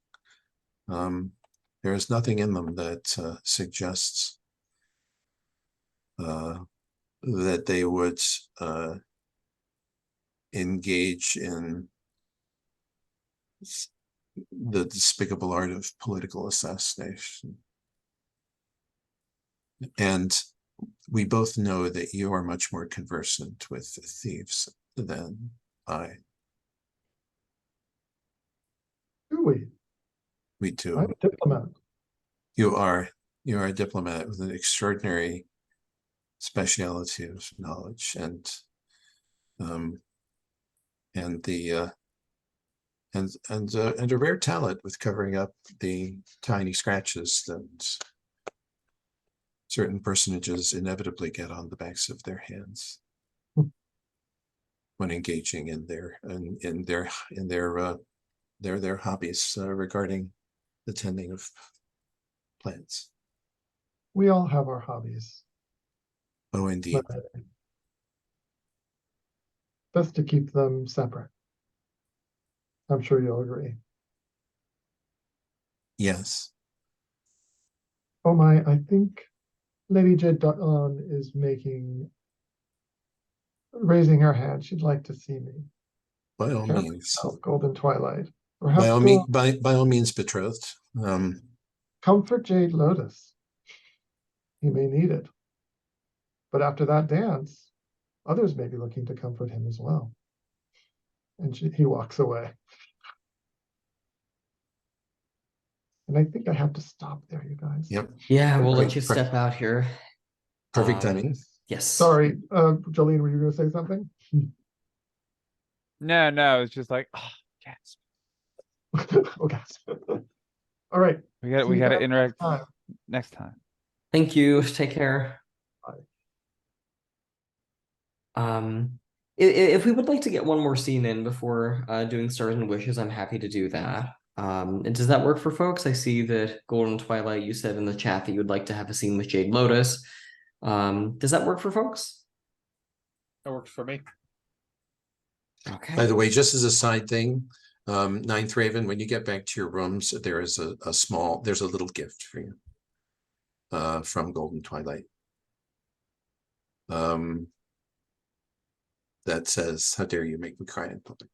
there is nothing in them that suggests that they would engage in the despicable art of political assassination. And we both know that you are much more conversant with thieves than I. Do we? We do. I'm a diplomat. You are a diplomat with an extraordinary speciality of knowledge and a rare talent with covering up the tiny scratches that certain personages inevitably get on the backs of their hands when engaging in their hobbies regarding the tending of plants. We all have our hobbies. Oh, indeed. But best to keep them separate. I'm sure you'll agree. Yes. Oh my, I think Lady Jade Lotus is raising her hand. She'd like to see me. By all Careful means. yourself, Golden Twilight. By Perhaps all we'll means, by all means, betrothed. comfort Jade Lotus. He may need it. But after that dance, others may be looking to comfort him as well. And he walks away. And I think I have to stop there, you guys. Yep. Yeah, we'll let Perfect. you step out here. Perfect timing. Yes. Sorry, Jolene, were you going to say something? No, it's just like, oh, yes. Okay. All right. We See you got to guys interact next time. next time. Thank you. Take care. Bye. If we would like to get one more scene in before doing Stars and Wishes, I'm happy to do that. And does that work for folks? I see that Golden Twilight, you said in the chat that you would like to have a scene with Jade Lotus. Does that work for folks? That works for me. Okay. By the way, just as a side thing, Ninth Raven, when you get back to your rooms, there is there's a little gift for you from Golden Twilight. That says, "How dare you make me cry in public?"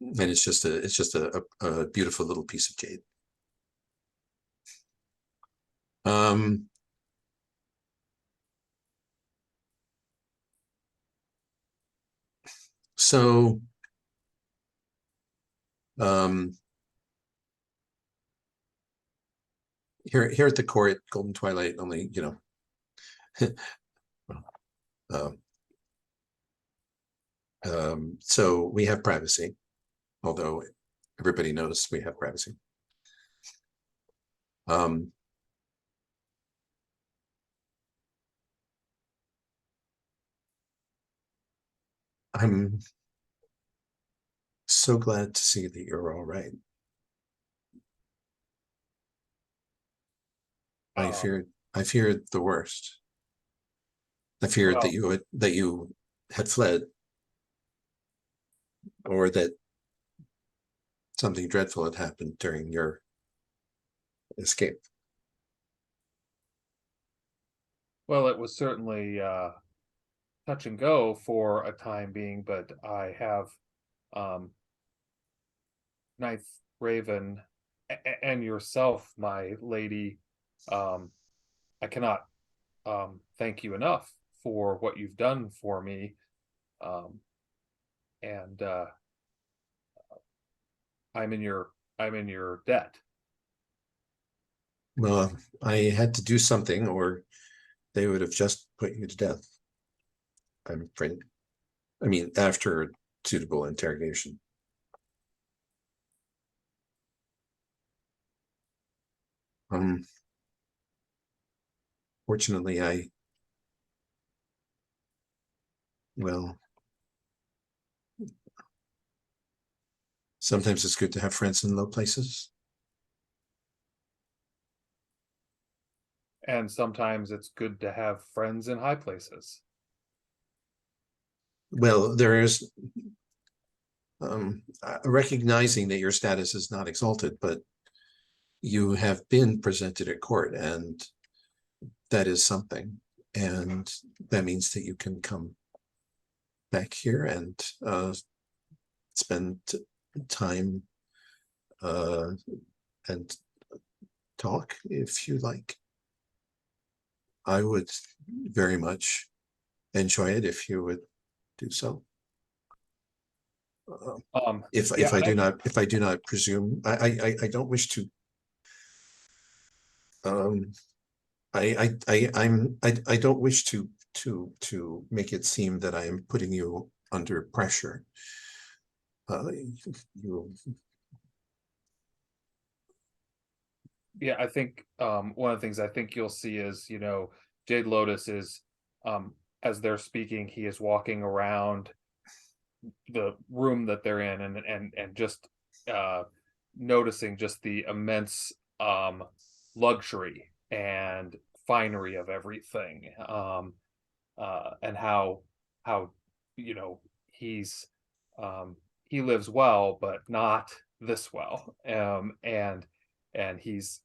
And it's just a beautiful little piece of jade. So here at the court, Golden Twilight only, So we have privacy, although everybody knows we have privacy. I'm so glad to see that you're all right. I feared the worst. I feared Well, that you had fled, or that something dreadful had happened during your escape. well, it was certainly touch and go for a time being, but I have Ninth Raven and yourself, my lady. I cannot thank you enough for what you've done for me. And I'm in your debt. Well, I had to do something, or they would have just put you to death, I'm afraid. I mean, after suitable interrogation. Fortunately, well, sometimes it's good to have friends in low places. And sometimes it's good to have friends in high places. Well, there is recognizing that your status is not exalted, but you have been presented at court, and that is something. And that means that you can come back here and spend time and talk if you like. I would very much enjoy it if you would do so. If I do not presume, I don't wish to. I don't wish to make it seem that I am putting you under pressure. Yeah, I think one of the things I think you'll see is, Jade Lotus is as they're speaking, he is walking around the room that they're in, and just noticing just the immense luxury and finery of everything, and how he's he lives well, but not this well, and he's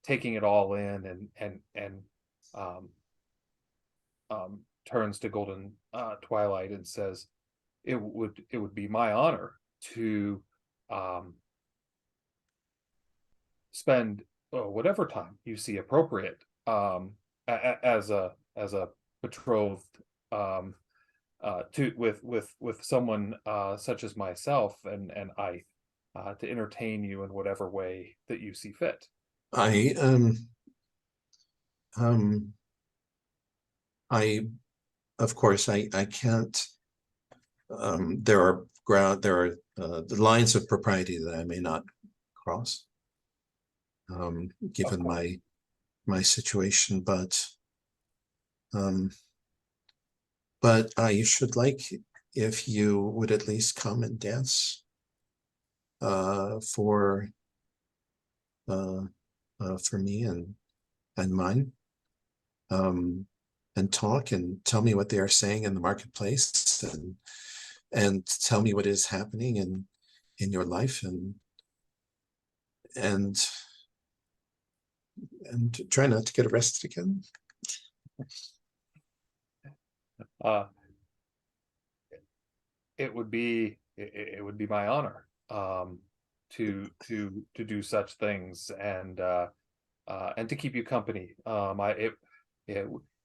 taking it all in, and um, turns to Golden Twilight and says, it would be my honor to spend whatever time you see appropriate as a betrothed to with someone such as myself, and I to entertain you in whatever way that you see fit. I of course I can't. There are the lines of propriety that I may not cross, given my situation, but I should like if you would at least come and dance for me and mine, and talk and tell me what they are saying in the marketplace, and tell me what is happening in your life, and try not to get arrested again. It would be my honor to do such things, and to keep you company.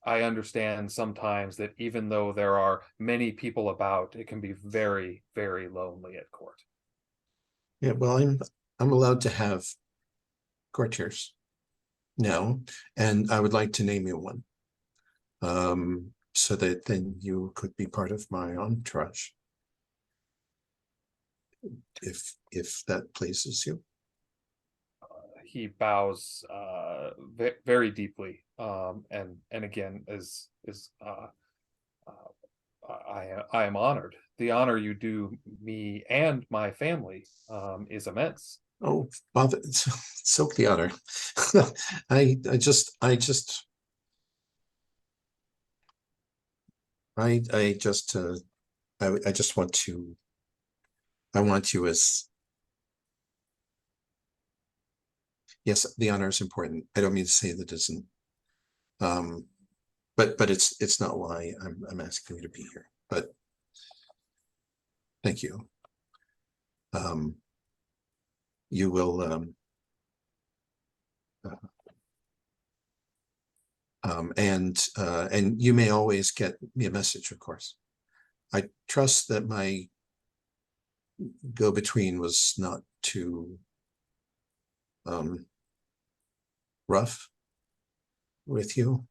I understand sometimes that even though there are many people about, it can be very, very lonely at court. Yeah, well, I'm allowed to have courtiers now, and I would like to name you one. so that then you could be part of my entourage, if that pleases you. He bows very deeply, and again I am honored. The honor you do me and my family is immense. Oh, bother, soak the honor. I just want to. I want you as. Yes, the honor is important. I don't mean to say that isn't. But it's not why I'm asking you to be here. But thank you. You will. And you may always get me a message, of course. I trust that my go-between was not too rough with you.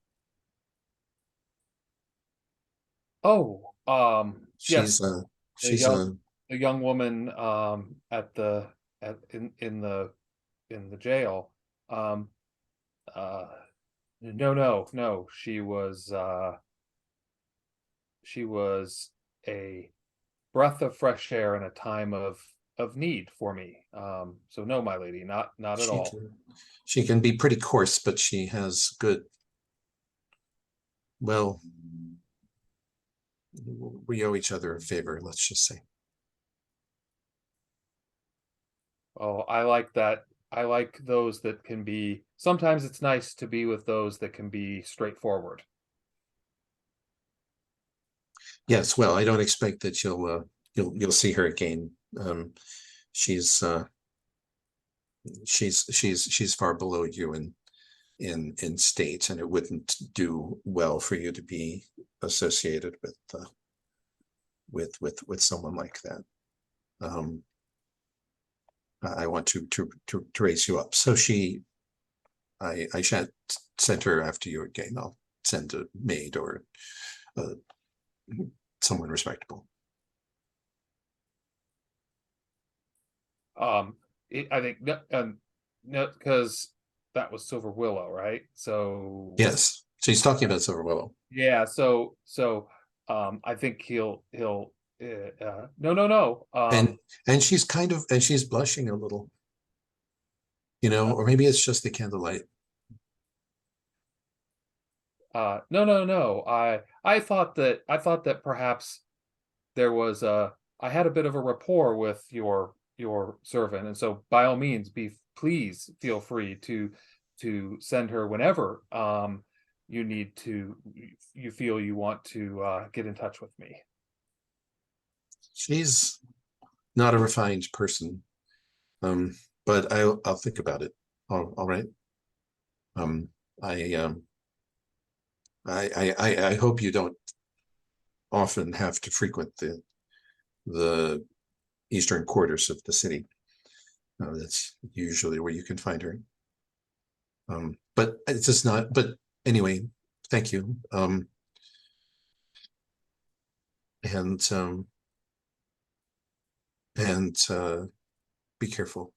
Oh, She's yes, she's the young woman in the jail. No, she was a breath of fresh air in a time of need for me. So no, my lady, not at all. She can be pretty coarse, but she has good. Well, we owe each other a favor, let's just say. Oh, I like that. I like those that can be. Sometimes it's nice to be with those that can be straightforward. Yes, well, I don't expect that you'll see her again. She's far below you in state, and it wouldn't do well for you to be associated with someone like that. I want to raise you up. So I shan't send her after you again. I'll send a maid or someone respectable. I think no, because that was Silver Willow, right? So Yes, she's talking about Silver Willow. yeah. So I think he'll no. And she's she's blushing a little, or maybe it's just the candlelight. No. I thought that perhaps there was I had a bit of a rapport with your servant, and so by all means, please feel free to send her whenever you feel you want to get in touch with me. She's not a refined person, but I'll think about it. All right. I hope you don't often have to frequent the eastern quarters of the city. That's usually where you can find her. But it's just not. But anyway, thank you. And be careful.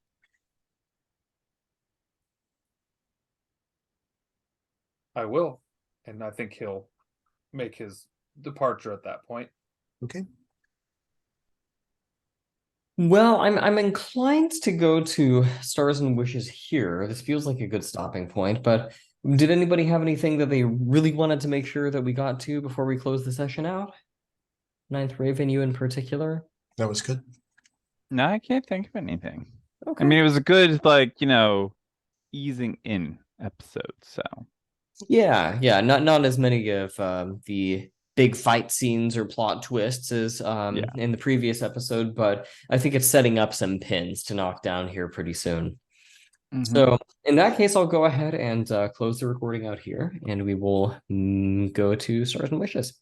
I will, and I think he'll make his departure at that point. Okay. Well, I'm inclined to go to Stars and Wishes here. This feels like a good stopping point, but did anybody have anything that they really wanted to make sure that we got to before we close the session out? Ninth Raven, you in particular? That was good. No, I can't think of anything. Okay. I mean, it was a good, easing in episode, so. Yeah, not as many of the big fight scenes or plot twists as in the previous episode, but I think it's setting up some pins to knock down here pretty soon. Mm-hmm. So in that case, I'll go ahead and close the recording out here, and we will go to Stars and Wishes.